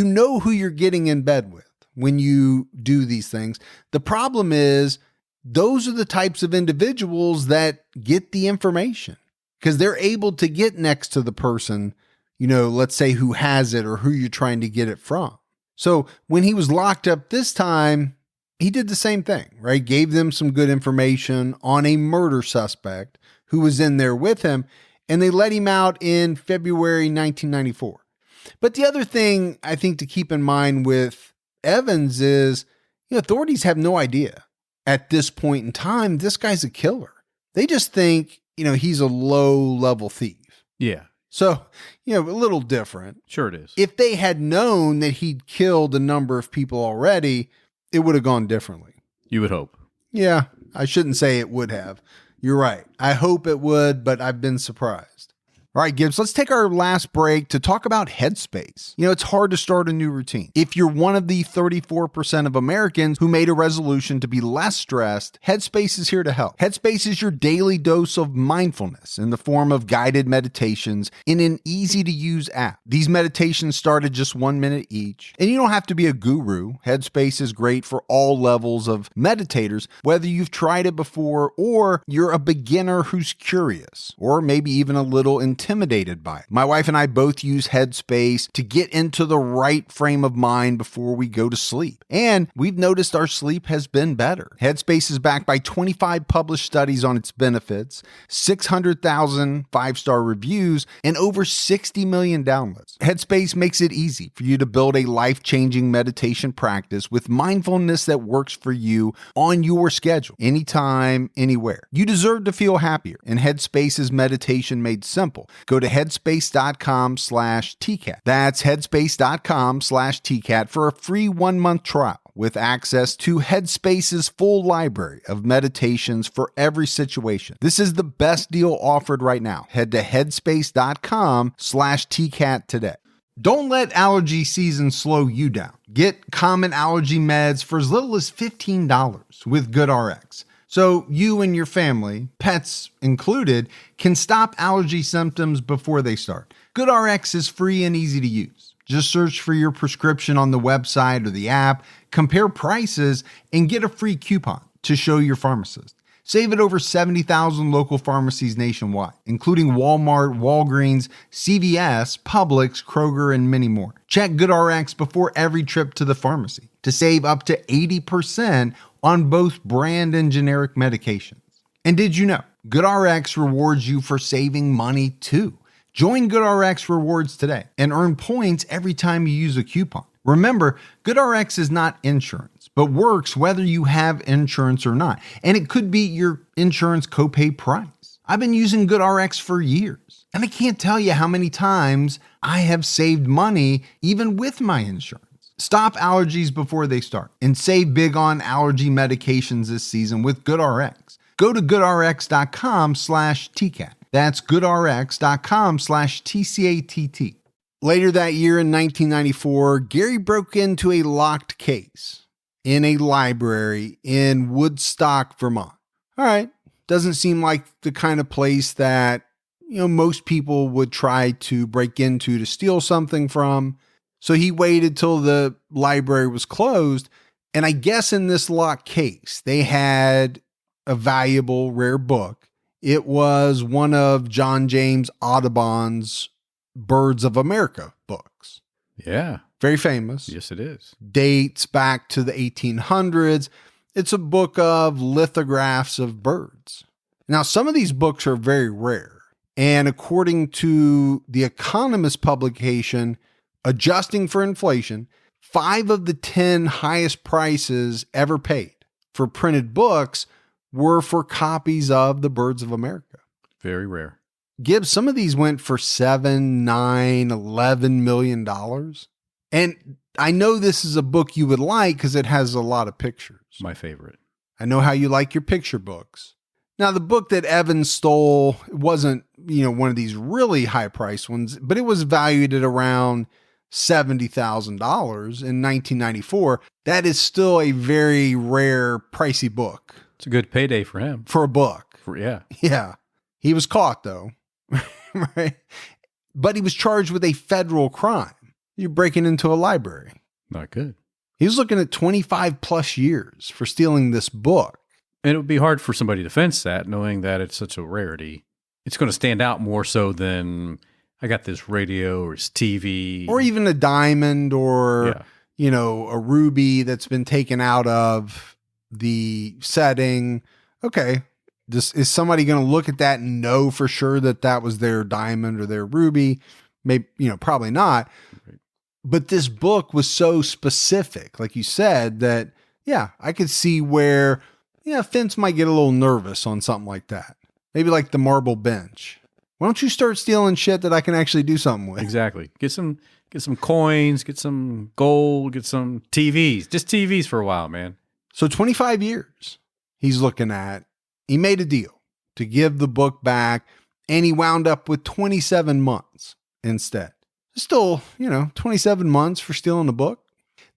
Speaker 1: know who you're getting in bed with when you do these things. The problem is those are the types of individuals that get the information because they're able to get next to the person, let's say who has it or who you're trying to get it from. So when he was locked up this time, he did the same thing, right? Gave them some good information on a murder suspect who was in there with him, and they let him out in February 1994. But the other thing I think to keep in mind with Evans is, authorities have no idea at this point in time, this guy's a killer. They just think, he's a low-level thief.
Speaker 2: Yeah.
Speaker 1: So, a little different.
Speaker 2: Sure it is.
Speaker 1: If they had known that he'd killed a number of people already, it would have gone differently.
Speaker 2: You would hope.
Speaker 1: Yeah, I shouldn't say it would have. You're right. I hope it would, but I've been surprised. All right, Gibbs, let's take our last break to talk about Headspace. You know, it's hard to start a new routine. If you're one of the 34% of Americans who made a resolution to be less stressed, Headspace is here to help. Headspace is your daily dose of mindfulness in the form of guided meditations in an easy-to-use app. These meditations start at just 1 minute each, and you don't have to be a guru. Headspace is great for all levels of meditators, whether you've tried it before or you're a beginner who's curious, or maybe even a little intimidated by it. My wife and I both use Headspace to get into the right frame of mind before we go to sleep. And we've noticed our sleep has been better. Headspace is backed by 25 published studies on its benefits, 600,000 five-star reviews, and over 60 million downloads. Headspace makes it easy for you to build a life-changing meditation practice with mindfulness that works for you on your schedule, anytime, anywhere. You deserve to feel happier, and Headspace is meditation made simple. Go to headspace.com/TCAT. That's headspace.com/TCAT for a free 1-month trial with access to Headspace's full library of meditations for every situation. This is the best deal offered right now. Head to headspace.com/TCAT today. Don't let allergy season slow you down. Get common allergy meds for as little as $15 with GoodRx. So you and your family, pets included, can stop allergy symptoms before they start. GoodRx is free and easy to use. Just search for your prescription on the website or the app, compare prices, and get a free coupon to show your pharmacist. Save at over 70,000 local pharmacies nationwide, including Walmart, Walgreens, CVS, Publix, Kroger, and many more. Check GoodRx before every trip to the pharmacy to save up to 80% on both brand and generic medications. And did you know GoodRx rewards you for saving money too? Join GoodRx Rewards today and earn points every time you use a coupon. Remember, GoodRx is not insurance, but works whether you have insurance or not. And it could be your insurance copay price. I've been using GoodRx for years, and I can't tell you how many times I have saved money even with my insurance. Stop allergies before they start and save big on allergy medications this season with GoodRx. Go to goodrx.com/TCAT. That's goodrx.com/TCATT. Later that year in 1994, Gary broke into a locked case in a library in Woodstock, Vermont. All right, doesn't seem like the kind of place that, most people would try to break into to steal something from. So he waited till the library was closed. And I guess in this locked case, they had a valuable, rare book. It was one of John James Audubon's Birds of America books.
Speaker 2: Yeah.
Speaker 1: Very famous.
Speaker 2: Yes, it is.
Speaker 1: Dates back to the 1800s. It's a book of lithographs of birds. Now, some of these books are very rare. And according to the Economist publication, adjusting for inflation, 5 of the 10 highest prices ever paid for printed books were for copies of the Birds of America.
Speaker 2: Very rare.
Speaker 1: Gibbs, some of these went for $7, $9, $11 million. And I know this is a book you would like because it has a lot of pictures.
Speaker 2: My favorite.
Speaker 1: I know how you like your picture books. Now, the book that Evan stole wasn't, one of these really high priced ones, but it was valued at around $70,000 in 1994. That is still a very rare, pricey book.
Speaker 2: It's a good payday for him.
Speaker 1: For a book.
Speaker 2: Yeah.
Speaker 1: Yeah. He was caught though. Right. But he was charged with a federal crime. You're breaking into a library.
Speaker 2: Not good.
Speaker 1: He was looking at 25 plus years for stealing this book.
Speaker 2: And it would be hard for somebody to fence that, knowing that it's such a rarity. It's going to stand out more so than I got this radio or this TV.
Speaker 1: Or even a diamond or, a ruby that's been taken out of the setting. Okay. Is somebody going to look at that and know for sure that that was their diamond or their ruby? Maybe, probably not.
Speaker 2: Right.
Speaker 1: But this book was so specific, like you said, that, I could see where, fence might get a little nervous on something like that. Maybe like the marble bench. Why don't you start stealing shit that I can actually do something with?
Speaker 2: Exactly. Get some coins, get some gold, get some TVs. Just TVs for a while, man.
Speaker 1: So 25 years he's looking at. He made a deal to give the book back and he wound up with 27 months instead. Still, 27 months for stealing a book.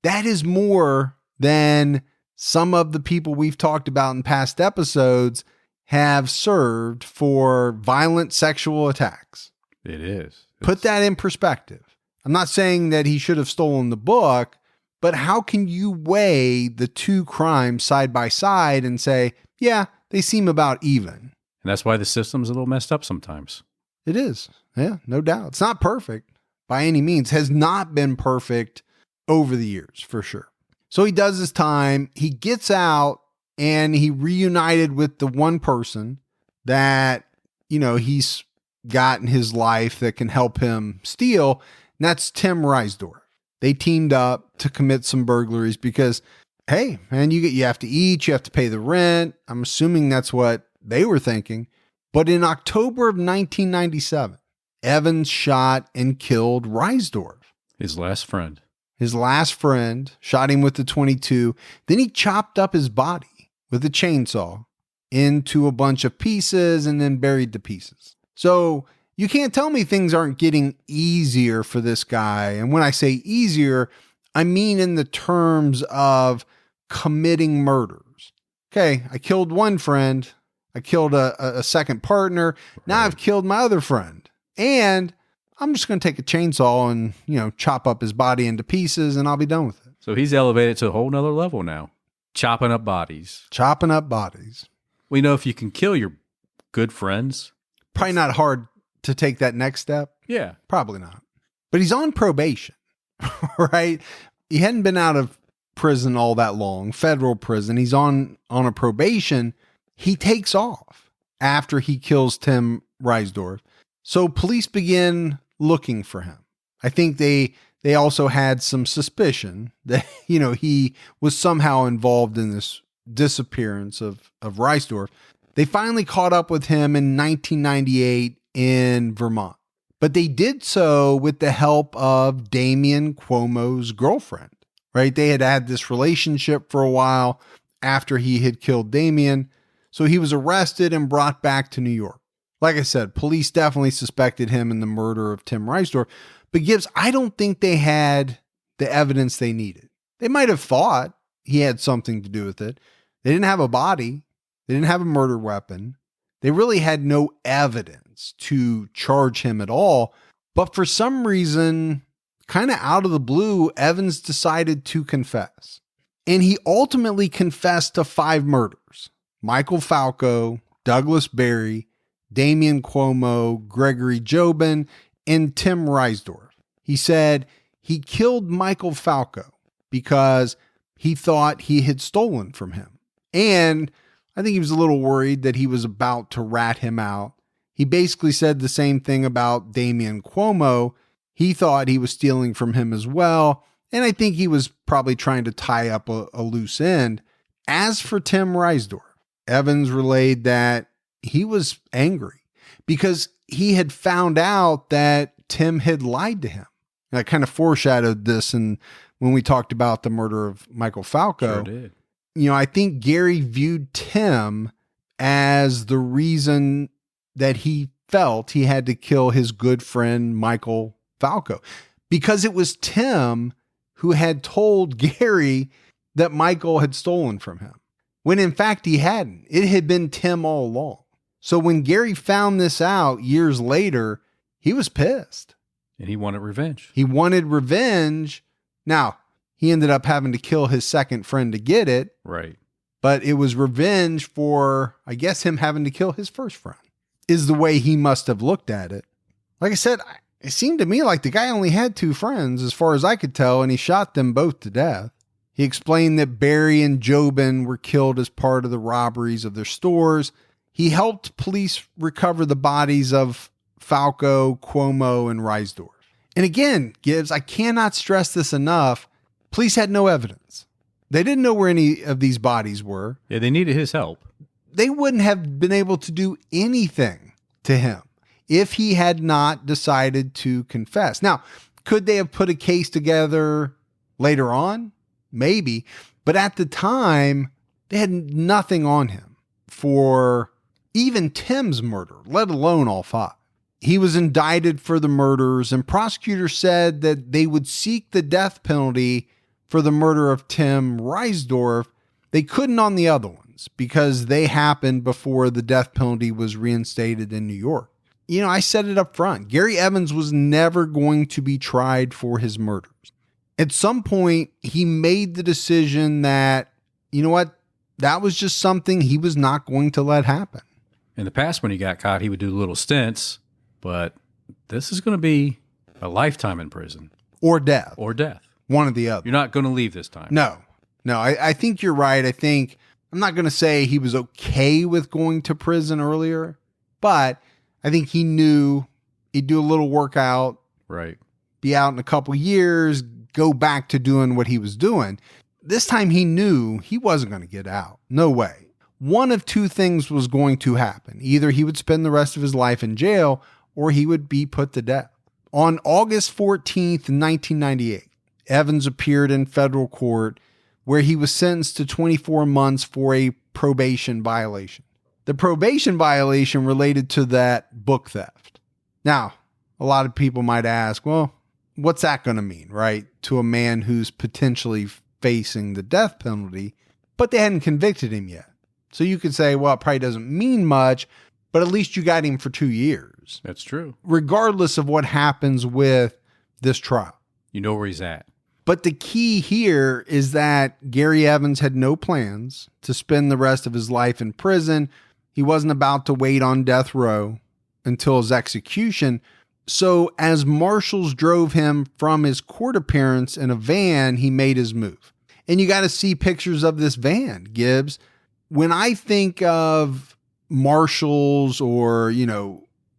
Speaker 1: That is more than some of the people we've talked about in past episodes have served for violent sexual attacks.
Speaker 2: It is.
Speaker 1: Put that in perspective. I'm not saying that he should have stolen the book, but how can you weigh the two crimes side by side and say, yeah, they seem about even?
Speaker 2: And that's why the system's a little messed up sometimes.
Speaker 1: It is. Yeah, no doubt. It's not perfect by any means. Has not been perfect over the years, for sure. So he does his time. He gets out and he reunited with the one person that, he's got in his life that can help him steal. And that's Tim Reisdorf. They teamed up to commit some burglaries because, hey, man, you have to eat, you have to pay the rent. I'm assuming that's what they were thinking. But in October of 1997, Evans shot and killed Reisdorf.
Speaker 2: His last friend.
Speaker 1: His last friend, shot him with the .22. Then he chopped up his body with a chainsaw into a bunch of pieces and then buried the pieces. So you can't tell me things aren't getting easier for this guy. And when I say easier, I mean in the terms of committing murders. Okay, I killed one friend. I killed a second partner. Now I've killed my other friend. And I'm just going to take a chainsaw and, chop up his body into pieces and I'll be done with it.
Speaker 2: So he's elevated to a whole nother level now. Chopping up bodies.
Speaker 1: Chopping up bodies.
Speaker 2: We know if you can kill your good friends.
Speaker 1: Probably not hard to take that next step.
Speaker 2: Yeah.
Speaker 1: Probably not. But he's on probation, right? He hadn't been out of prison all that long, federal prison. He's on a probation. He takes off after he kills Tim Reisdorf. So police begin looking for him. I think they also had some suspicion that, he was somehow involved in this disappearance of Reisdorf. They finally caught up with him in 1998 in Vermont, but they did so with the help of Damian Cuomo's girlfriend, right? They had this relationship for a while after he had killed Damian. So he was arrested and brought back to New York. Like I said, police definitely suspected him in the murder of Tim Reisdorf, but Gibbs, I don't think they had the evidence they needed. They might have thought he had something to do with it. They didn't have a body. They didn't have a murder weapon. They really had no evidence to charge him at all. But for some reason, kind of out of the blue, Evans decided to confess. And he ultimately confessed to 5 murders: Michael Falco, Douglas Berry, Damian Cuomo, Gregory Jobin, and Tim Reisdorf. He said he killed Michael Falco because he thought he had stolen from him. And I think he was a little worried that he was about to rat him out. He basically said the same thing about Damian Cuomo. He thought he was stealing from him as well. And I think he was probably trying to tie up a loose end. As for Tim Reisdorf, Evans relayed that he was angry because he had found out that Tim had lied to him. And I kind of foreshadowed this when we talked about the murder of Michael Falco.
Speaker 2: Sure did.
Speaker 1: I think Gary viewed Tim as the reason that he felt he had to kill his good friend Michael Falco, because it was Tim who had told Gary that Michael had stolen from him, when in fact he hadn't. It had been Tim all along. So when Gary found this out years later, he was pissed.
Speaker 2: And he wanted revenge.
Speaker 1: He wanted revenge. Now, he ended up having to kill his second friend to get it.
Speaker 2: Right.
Speaker 1: But it was revenge for, I guess, him having to kill his first friend, is the way he must have looked at it. Like I said, it seemed to me like the guy only had 2 friends, as far as I could tell, and he shot them both to death. He explained that Barry and Jobin were killed as part of the robberies of their stores. He helped police recover the bodies of Falco, Cuomo, and Reisdorf. And again, Gibbs, I cannot stress this enough. Police had no evidence. They didn't know where any of these bodies were.
Speaker 2: Yeah, they needed his help.
Speaker 1: They wouldn't have been able to do anything to him if he had not decided to confess. Now, could they have put a case together later on? Maybe. But at the time, they had nothing on him for even Tim's murder, let alone all 5. He was indicted for the murders, and prosecutors said that they would seek the death penalty for the murder of Tim Reisdorf. They couldn't on the other ones because they happened before the death penalty was reinstated in New York. I said it up front. Gary Evans was never going to be tried for his murders. At some point, he made the decision that, that was just something he was not going to let happen.
Speaker 2: In the past, when he got caught, he would do little stints, but this is going to be a lifetime in prison.
Speaker 1: Or death.
Speaker 2: One
Speaker 1: or the other.
Speaker 2: You're not going to leave this time.
Speaker 1: No, I think you're right. I'm not going to say he was okay with going to prison earlier, but I think he knew he'd do a little workout.
Speaker 2: Right.
Speaker 1: Be out in a couple years, go back to doing what he was doing. This time he knew he wasn't going to get out. No way. One of 2 things was going to happen. Either he would spend the rest of his life in jail or he would be put to death. On August 14th, 1998, Evans appeared in federal court where he was sentenced to 24 months for a probation violation. The probation violation related to that book theft. Now, a lot of people might ask, well, what's that going to mean, right? To a man who's potentially facing the death penalty, but they hadn't convicted him yet. So you could say, well, it probably doesn't mean much, but at least you got him for 2 years.
Speaker 2: That's true.
Speaker 1: Regardless of what happens with this trial.
Speaker 2: You know where he's at.
Speaker 1: But the key here is that Gary Evans had no plans to spend the rest of his life in prison. He wasn't about to wait on death row until his execution. So as marshals drove him from his court appearance in a van, he made his move. And you got to see pictures of this van, Gibbs. When I think of marshals or,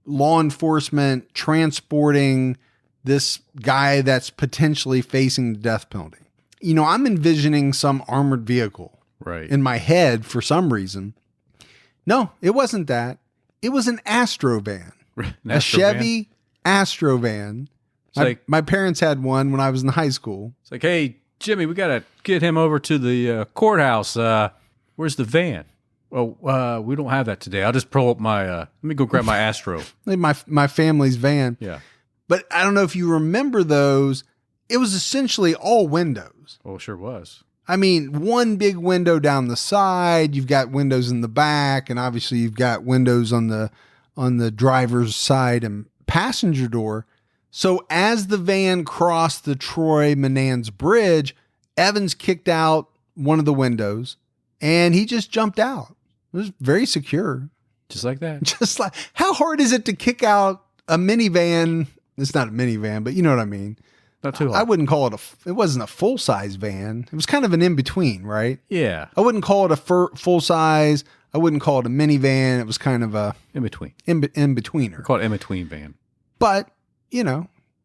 Speaker 1: law enforcement transporting this guy that's potentially facing the death penalty, I'm envisioning some armored vehicle in my head for some reason. No, it wasn't that. It was an Astro van, a Chevy Astro van. My parents had one when I was in high school.
Speaker 2: It's like, hey, Jimmy, we got to get him over to the courthouse. Where's the van? Well, we don't have that today. I'll just pull up let me go grab my Astro.
Speaker 1: my family's van.
Speaker 2: Yeah.
Speaker 1: But I don't know if you remember those. It was essentially all windows.
Speaker 2: Oh, sure was.
Speaker 1: I mean, one big window down the side. You've got windows in the back, and obviously you've got windows on the driver's side and passenger door. So as the van crossed the Troy Menands Bridge, Evans kicked out one of the windows, and he just jumped out. It was very secure.
Speaker 2: Just like that.
Speaker 1: Just like, how hard is it to kick out a minivan? It's not a minivan, but you know what I mean.
Speaker 2: Not too hard.
Speaker 1: I wouldn't call it it wasn't a full-size van. It was kind of an in-between, right?
Speaker 2: Yeah.
Speaker 1: I wouldn't call it a full-size. I wouldn't call it a minivan. It was kind of a
Speaker 2: in-between.
Speaker 1: In-betweener.
Speaker 2: We call it in-between van.
Speaker 1: But,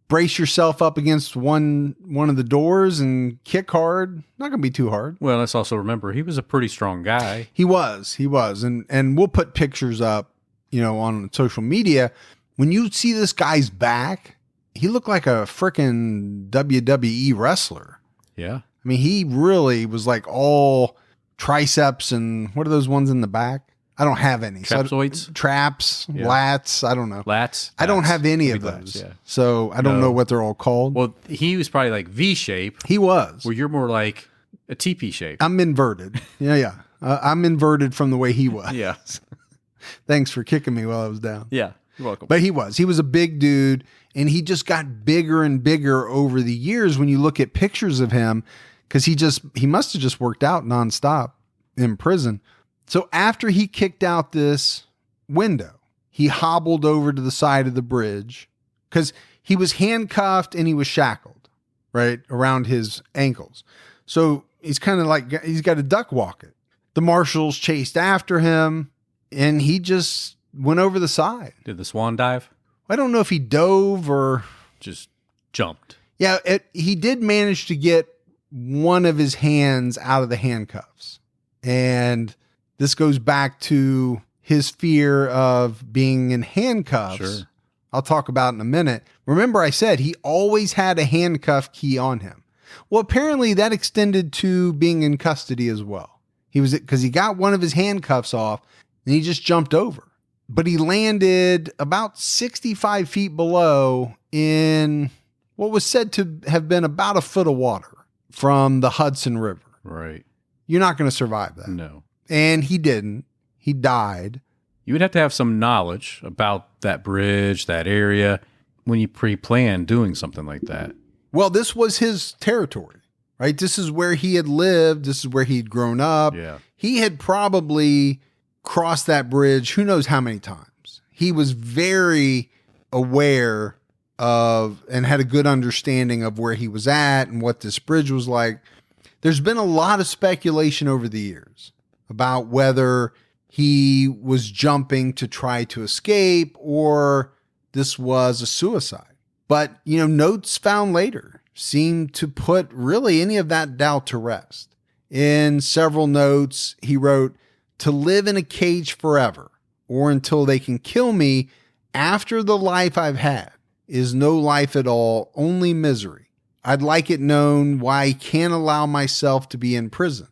Speaker 1: brace yourself up against one of the doors and kick hard. Not going to be too hard.
Speaker 2: Well, let's also remember he was a pretty strong guy.
Speaker 1: He was. And we'll put pictures up, on social media. When you see this guy's back, he looked like a frickin' WWE wrestler.
Speaker 2: Yeah.
Speaker 1: I mean, he really was like all triceps and what are those ones in the back? I don't have any.
Speaker 2: Trapezoids?
Speaker 1: Traps, yeah. Lats, I don't know.
Speaker 2: Lats?
Speaker 1: I don't have any of
Speaker 2: lats,
Speaker 1: those.
Speaker 2: yeah.
Speaker 1: So I don't know what they're all called.
Speaker 2: Well, he was probably like V-shape.
Speaker 1: He was.
Speaker 2: Where you're more like a TP shape.
Speaker 1: I'm inverted. Yeah. I'm inverted from the way he was.
Speaker 2: Yeah.
Speaker 1: Thanks for kicking me while I was down.
Speaker 2: Yeah. You're welcome.
Speaker 1: But he was a big dude, and he just got bigger and bigger over the years when you look at pictures of him, because he must have just worked out nonstop in prison. So after he kicked out this window, he hobbled over to the side of the bridge because he was handcuffed and he was shackled, right, around his ankles. So he's kind of like, he's got to duck walk it. The marshals chased after him, and he just went over the side.
Speaker 2: Did the swan dive?
Speaker 1: I don't know if he dove or
Speaker 2: just jumped.
Speaker 1: Yeah, he did manage to get one of his hands out of the handcuffs. And this goes back to his fear of being in handcuffs.
Speaker 2: Sure.
Speaker 1: I'll talk about in a minute. Remember, I said he always had a handcuff key on him. Well, apparently that extended to being in custody as well. Because he got one of his handcuffs off, and he just jumped over. But he landed about 65 feet below in what was said to have been about a foot of water from the Hudson River.
Speaker 2: Right.
Speaker 1: You're not going to survive that.
Speaker 2: No.
Speaker 1: And he didn't. He died.
Speaker 2: You would have to have some knowledge about that bridge, that area, when you pre-plan doing something like that.
Speaker 1: Well, this was his territory, right? This is where he had lived. This is where he'd grown up.
Speaker 2: Yeah.
Speaker 1: He had probably crossed that bridge who knows how many times. He was very aware of and had a good understanding of where he was at and what this bridge was like. There's been a lot of speculation over the years about whether he was jumping to try to escape or this was a suicide. But, notes found later seem to put really any of that doubt to rest. In several notes, he wrote, "To live in a cage forever or until they can kill me after the life I've had is no life at all, only misery. I'd like it known why I can't allow myself to be imprisoned.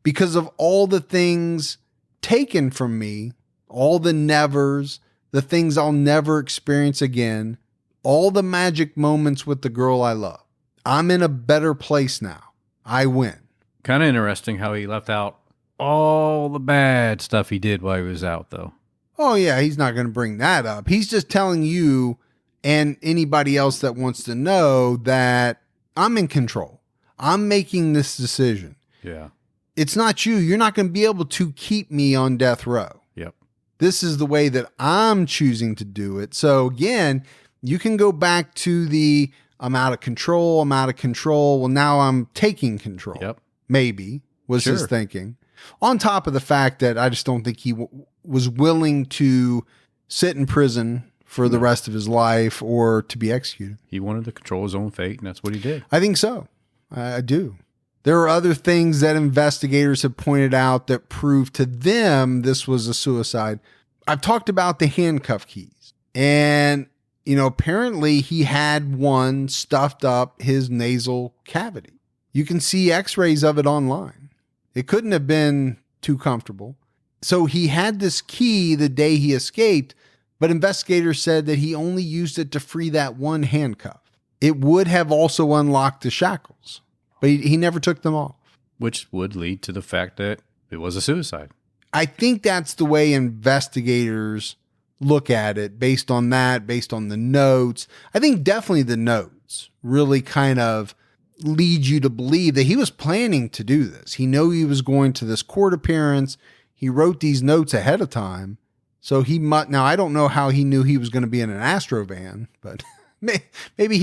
Speaker 1: Because of all the things taken from me, all the nevers, the things I'll never experience again, all the magic moments with the girl I love. I'm in a better place now. I win."
Speaker 2: Kind of interesting how he left out all the bad stuff he did while he was out, though.
Speaker 1: Oh, yeah, he's not going to bring that up. He's just telling you and anybody else that wants to know that I'm in control. I'm making this decision.
Speaker 2: Yeah.
Speaker 1: It's not you. You're not going to be able to keep me on death row.
Speaker 2: Yep.
Speaker 1: This is the way that I'm choosing to do it. So again, you can go back to the I'm out of control. I'm out of control. Well, now I'm taking control.
Speaker 2: Yep.
Speaker 1: Maybe was his thinking. On top of the fact that I just don't think he was willing to sit in prison for the rest of his life or to be executed.
Speaker 2: He wanted to control his own fate, and that's what he did.
Speaker 1: I think so. I do. There are other things that investigators have pointed out that prove to them this was a suicide. I've talked about the handcuff keys. And, apparently he had one stuffed up his nasal cavity. You can see x-rays of it online. It couldn't have been too comfortable. So he had this key the day he escaped, but investigators said that he only used it to free that one handcuff. It would have also unlocked the shackles, but he never took them off.
Speaker 2: Which would lead to the fact that it was a suicide.
Speaker 1: I think that's the way investigators look at it based on that, based on the notes. I think definitely the notes really kind of lead you to believe that he was planning to do this. He knew he was going to this court appearance. He wrote these notes ahead of time. So now I don't know how he knew he was going to be in an Astro van, but maybe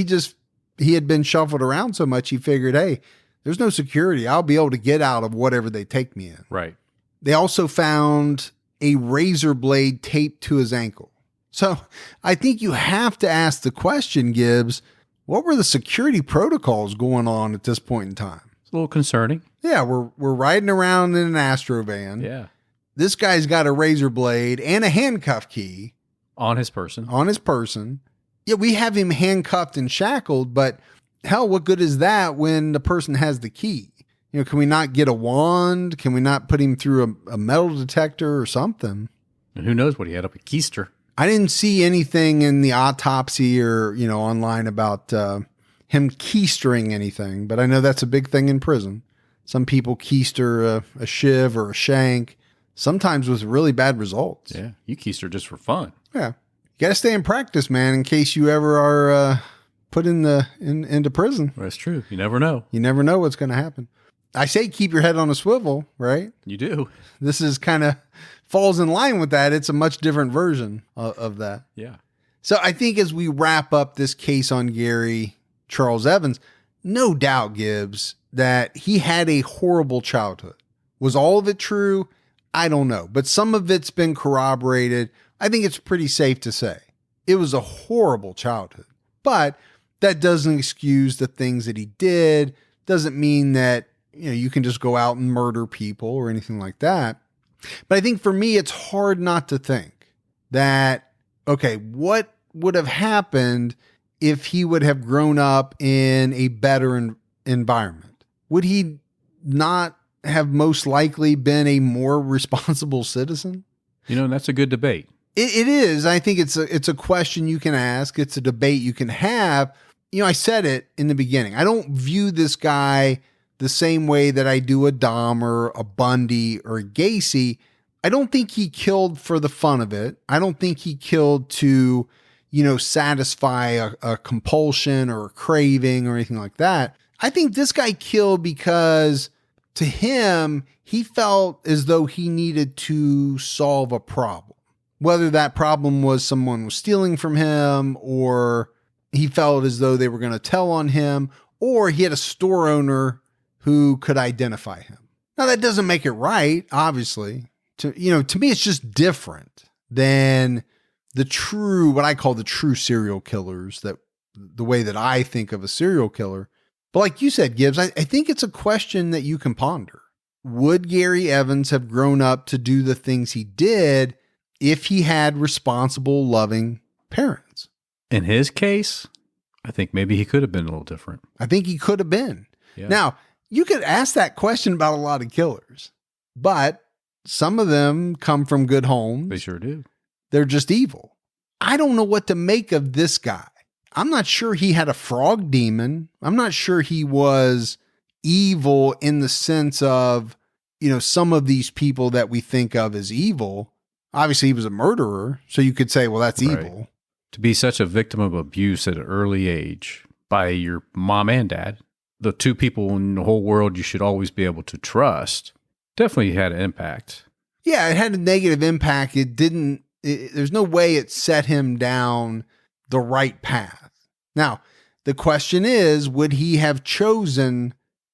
Speaker 1: he had been shuffled around so much he figured, hey, there's no security. I'll be able to get out of whatever they take me in.
Speaker 2: Right.
Speaker 1: They also found a razor blade taped to his ankle. So I think you have to ask the question, Gibbs, what were the security protocols going on at this point in time?
Speaker 2: It's a little concerning.
Speaker 1: Yeah, we're riding around in an Astro van.
Speaker 2: Yeah.
Speaker 1: This guy's got a razor blade and a handcuff key.
Speaker 2: On his person.
Speaker 1: Yeah, we have him handcuffed and shackled, but hell, what good is that when the person has the key? Can we not get a wand? Can we not put him through a metal detector or something?
Speaker 2: And who knows what he had up a keister.
Speaker 1: I didn't see anything in the autopsy or, online about him keistering anything, but I know that's a big thing in prison. Some people keister a shiv or a shank, sometimes with really bad results.
Speaker 2: Yeah, you keister just for fun.
Speaker 1: Yeah. You got to stay in practice, man, in case you ever are put into prison.
Speaker 2: Well, that's true. You never know.
Speaker 1: You never know what's going to happen. I say keep your head on a swivel, right?
Speaker 2: You do.
Speaker 1: This is kind of falls in line with that. It's a much different version of that.
Speaker 2: Yeah.
Speaker 1: So I think as we wrap up this case on Gary Charles Evans, no doubt, Gibbs, that he had a horrible childhood. Was all of it true? I don't know. But some of it's been corroborated. I think it's pretty safe to say it was a horrible childhood. But that doesn't excuse the things that he did. Doesn't mean that you can just go out and murder people or anything like that. But I think for me, it's hard not to think that, okay, what would have happened if he would have grown up in a better environment? Would he not have most likely been a more responsible citizen?
Speaker 2: And that's a good debate.
Speaker 1: It is. I think it's a question you can ask. It's a debate you can have. I said it in the beginning. I don't view this guy the same way that I do a Dahmer, a Bundy, or a Gacy. I don't think he killed for the fun of it. I don't think he killed to, satisfy a compulsion or a craving or anything like that. I think this guy killed because to him, he felt as though he needed to solve a problem. Whether that problem was someone was stealing from him, or he felt as though they were going to tell on him, or he had a store owner who could identify him. Now that doesn't make it right, obviously. To me, it's just different than what I call the true serial killers, that the way that I think of a serial killer. But like you said, Gibbs, I think it's a question that you can ponder. Would Gary Evans have grown up to do the things he did if he had responsible, loving parents?
Speaker 2: In his case, I think maybe he could have been a little different.
Speaker 1: I think he could have been. Yeah. Now, you could ask that question about a lot of killers, but some of them come from good homes.
Speaker 2: They sure do.
Speaker 1: They're just evil. I don't know what to make of this guy. I'm not sure he had a frog demon. I'm not sure he was evil in the sense of, some of these people that we think of as evil. Obviously, he was a murderer, so you could say, well, that's
Speaker 2: right.
Speaker 1: Evil.
Speaker 2: To be such a victim of abuse at an early age by your mom and dad, the two people in the whole world you should always be able to trust, definitely had an impact.
Speaker 1: Yeah, it had a negative impact. There's no way it set him down the right path. Now, the question is, would he have chosen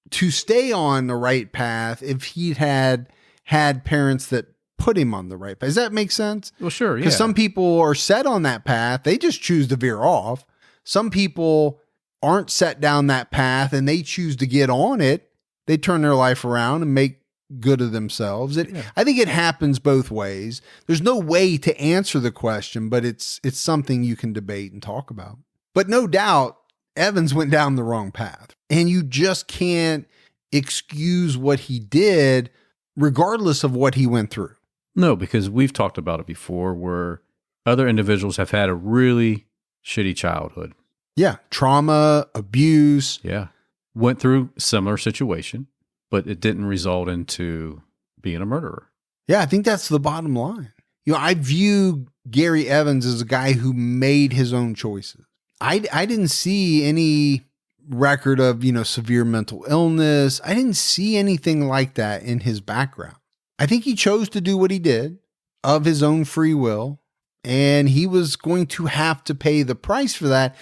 Speaker 1: to stay on the right path if he'd had parents that put him on the right path? Does that make sense?
Speaker 2: Well, sure, yeah.
Speaker 1: Because some people are set on that path. They just choose to veer off. Some people aren't set down that path and they choose to get on it. They turn their life around and make good of themselves. I think it happens both ways. There's no way to answer the question, but it's something you can debate and talk about. But no doubt, Evans went down the wrong path. And you just can't excuse what he did regardless of what he went through.
Speaker 2: No, because we've talked about it before where other individuals have had a really shitty childhood.
Speaker 1: Yeah. Trauma, abuse.
Speaker 2: Yeah. Went through similar situation, but it didn't result into being a murderer.
Speaker 1: Yeah. I think that's the bottom line. I view Gary Evans as a guy who made his own choices. I didn't see any record of, severe mental illness. I didn't see anything like that in his background. I think he chose to do what he did of his own free will, and he was going to have to pay the price for that.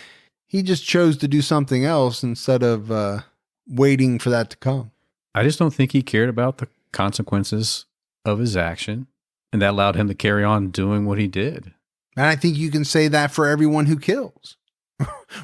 Speaker 1: He just chose to do something else instead of waiting for that to come.
Speaker 2: I just don't think he cared about the consequences of his action, and that allowed him to carry on doing what he did.
Speaker 1: And I think you can say that for everyone who kills.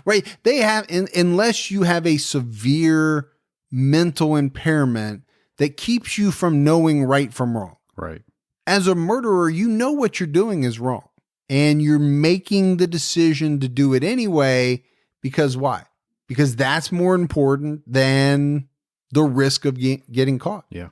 Speaker 1: Right? They have, unless you have a severe mental impairment that keeps you from knowing right from wrong.
Speaker 2: Right.
Speaker 1: As a murderer, you know what you're doing is wrong. And you're making the decision to do it anyway. Because why? Because that's more important than the risk of getting caught.
Speaker 2: Yeah.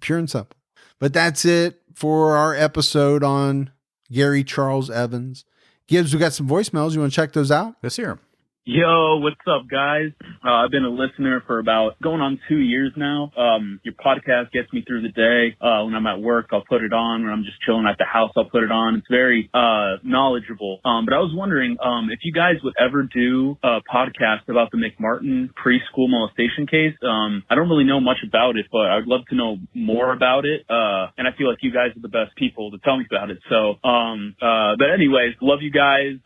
Speaker 1: Pure and simple. But that's it for our episode on Gary Charles Evans. Gibbs, we got some voicemails. You want to check those out?
Speaker 2: Let's hear them.
Speaker 3: Yo, what's up, guys? I've been a listener for about going on 2 years now. Your podcast gets me through the day. When I'm at work, I'll put it on. When I'm just chilling at the house, I'll put it on. It's very knowledgeable. But I was wondering if you guys would ever do a podcast about the McMartin preschool molestation case. I don't really know much about it, but I'd love to know more about it. And I feel like you guys are the best people to tell me about it. So, but anyways, love you guys.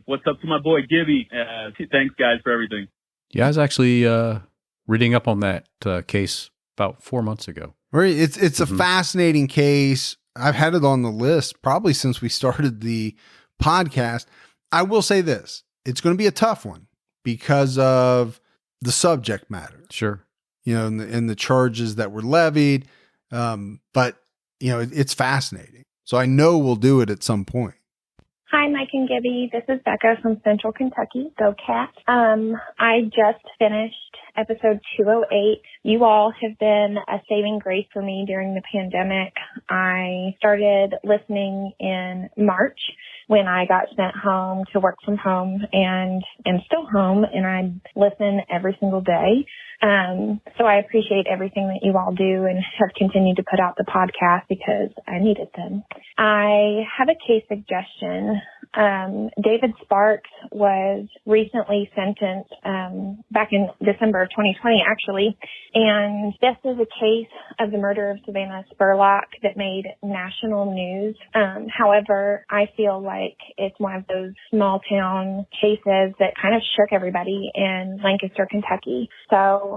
Speaker 3: What's up to my boy Gibby? Thanks, guys, for everything.
Speaker 2: Yeah, I was actually reading up on that case about 4 months ago.
Speaker 1: Right. It's a fascinating case. I've had it on the list probably since we started the podcast. I will say this. It's going to be a tough one because of the subject matter.
Speaker 2: Sure.
Speaker 1: And the charges that were levied. But, it's fascinating. So I know we'll do it at some point.
Speaker 4: Hi, Mike and Gibby. This is Becca from Central Kentucky. Go Cats. I just finished episode 208. You all have been a saving grace for me during the pandemic. I started listening in March when I got sent home to work from home and am still home, and I listen every single day. So I appreciate everything that you all do and have continued to put out the podcast because I needed them. I have a case suggestion. David Sparks was recently sentenced back in December of 2020, actually. And this is a case of the murder of Savannah Spurlock that made national news. However, I feel like it's one of those small town cases that kind of shook everybody in Lancaster, Kentucky. So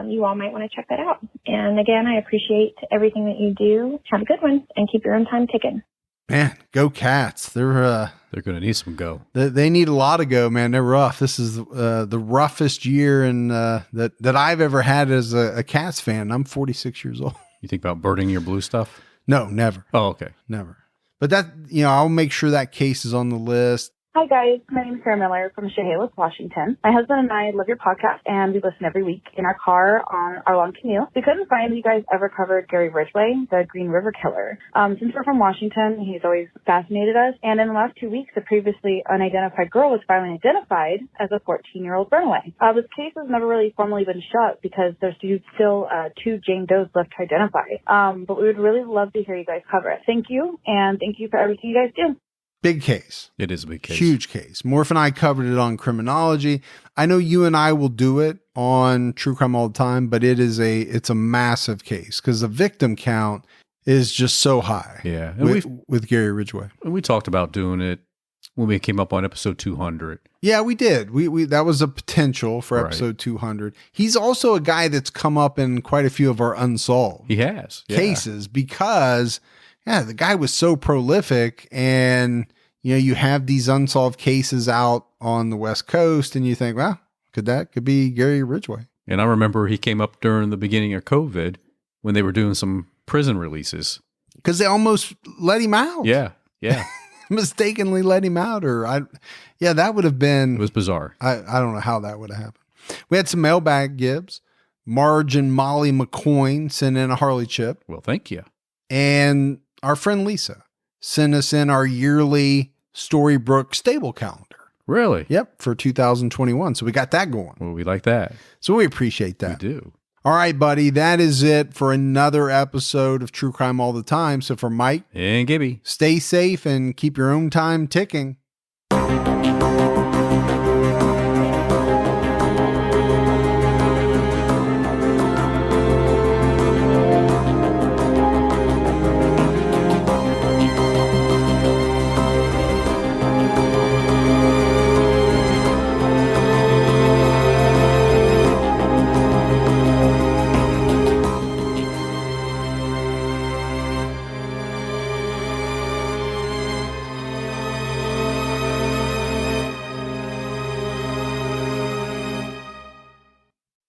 Speaker 4: you all might want to check that out. And again, I appreciate everything that you do. Have a good one and keep your own time ticking.
Speaker 1: Man, go Cats. They're
Speaker 2: going to need some go.
Speaker 1: They need a lot of go, man. They're rough. This is the roughest year that I've ever had as a Cats fan. I'm 46 years old.
Speaker 2: You think about burning your blue stuff?
Speaker 1: No, never.
Speaker 2: Oh, okay.
Speaker 1: Never. But that, I'll make sure that case is on the list.
Speaker 5: Hi, guys. My name is Sarah Miller from Chehalis, Washington. My husband and I love your podcast, and we listen every week in our car on our long commute. We couldn't find that you guys ever covered Gary Ridgway, the Green River Killer. Since we're from Washington, he's always fascinated us. And in the last 2 weeks, a previously unidentified girl was finally identified as a 14-year-old runaway. This case has never really formally been shut because there's still 2 Jane Does left to identify. But we would really love to hear you guys cover it. Thank you, and thank you for everything you guys do.
Speaker 1: Big case.
Speaker 2: It is a big case.
Speaker 1: Huge case. Morph and I covered it on criminology. I know you and I will do it on True Crime All the Time, but it's a massive case because the victim count is just so high.
Speaker 2: Yeah.
Speaker 1: With Gary Ridgway.
Speaker 2: And we talked about doing it when we came up on episode 200.
Speaker 1: Yeah, we did. We that was a potential for episode 200. He's also a guy that's come up in quite a few of our unsolved cases because the guy was so prolific, and you have these unsolved cases out on the West Coast, and you think, well, could be Gary Ridgway.
Speaker 2: And I remember he came up during the beginning of COVID when they were doing some prison releases
Speaker 1: because they almost let him out.
Speaker 2: Yeah.
Speaker 1: Mistakenly let him out, that would have been.
Speaker 2: It was bizarre.
Speaker 1: I don't know how that would have happened. We had some mailbag Gibbs. Marge and Molly McCoyne sent in a Harley chip.
Speaker 2: Well, thank you.
Speaker 1: And our friend Lisa sent us in our yearly Storybrooke stable calendar.
Speaker 2: Really?
Speaker 1: Yep, for 2021. So we got that going.
Speaker 2: Well, we like that.
Speaker 1: So we appreciate that.
Speaker 2: We do.
Speaker 1: All right, buddy. That is it for another episode of True Crime All the Time. So for Mike
Speaker 2: and Gibby,
Speaker 1: stay safe and keep your own time ticking.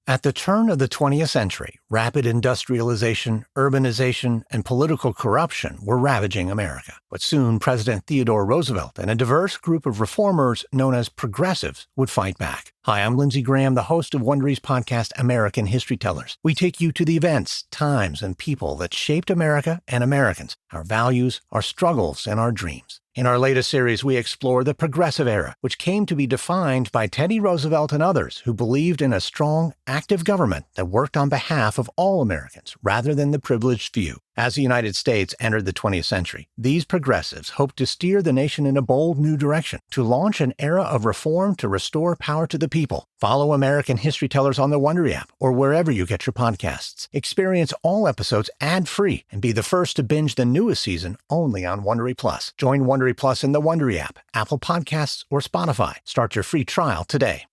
Speaker 6: At the turn of the 20th century, rapid industrialization, urbanization, and political corruption were ravaging America. But soon, President Theodore Roosevelt and a diverse group of reformers known as progressives would fight back. Hi, I'm Lindsey Graham, the host of Wondery's podcast, American History Tellers. We take you to the events, times, and people that shaped America and Americans, our values, our struggles, and our dreams. In our latest series, we explore the Progressive Era, which came to be defined by Teddy Roosevelt and others who believed in a strong, active government that worked on behalf of all Americans rather than the privileged few. As the United States entered the 20th century, these progressives hoped to steer the nation in a bold new direction, to launch an era of reform to restore power to the people. Follow American History Tellers on the Wondery app or wherever you get your podcasts. Experience all episodes ad-free and be the first to binge the newest season only on Wondery Plus. Join Wondery Plus in the Wondery app, Apple Podcasts, or Spotify. Start your free trial today.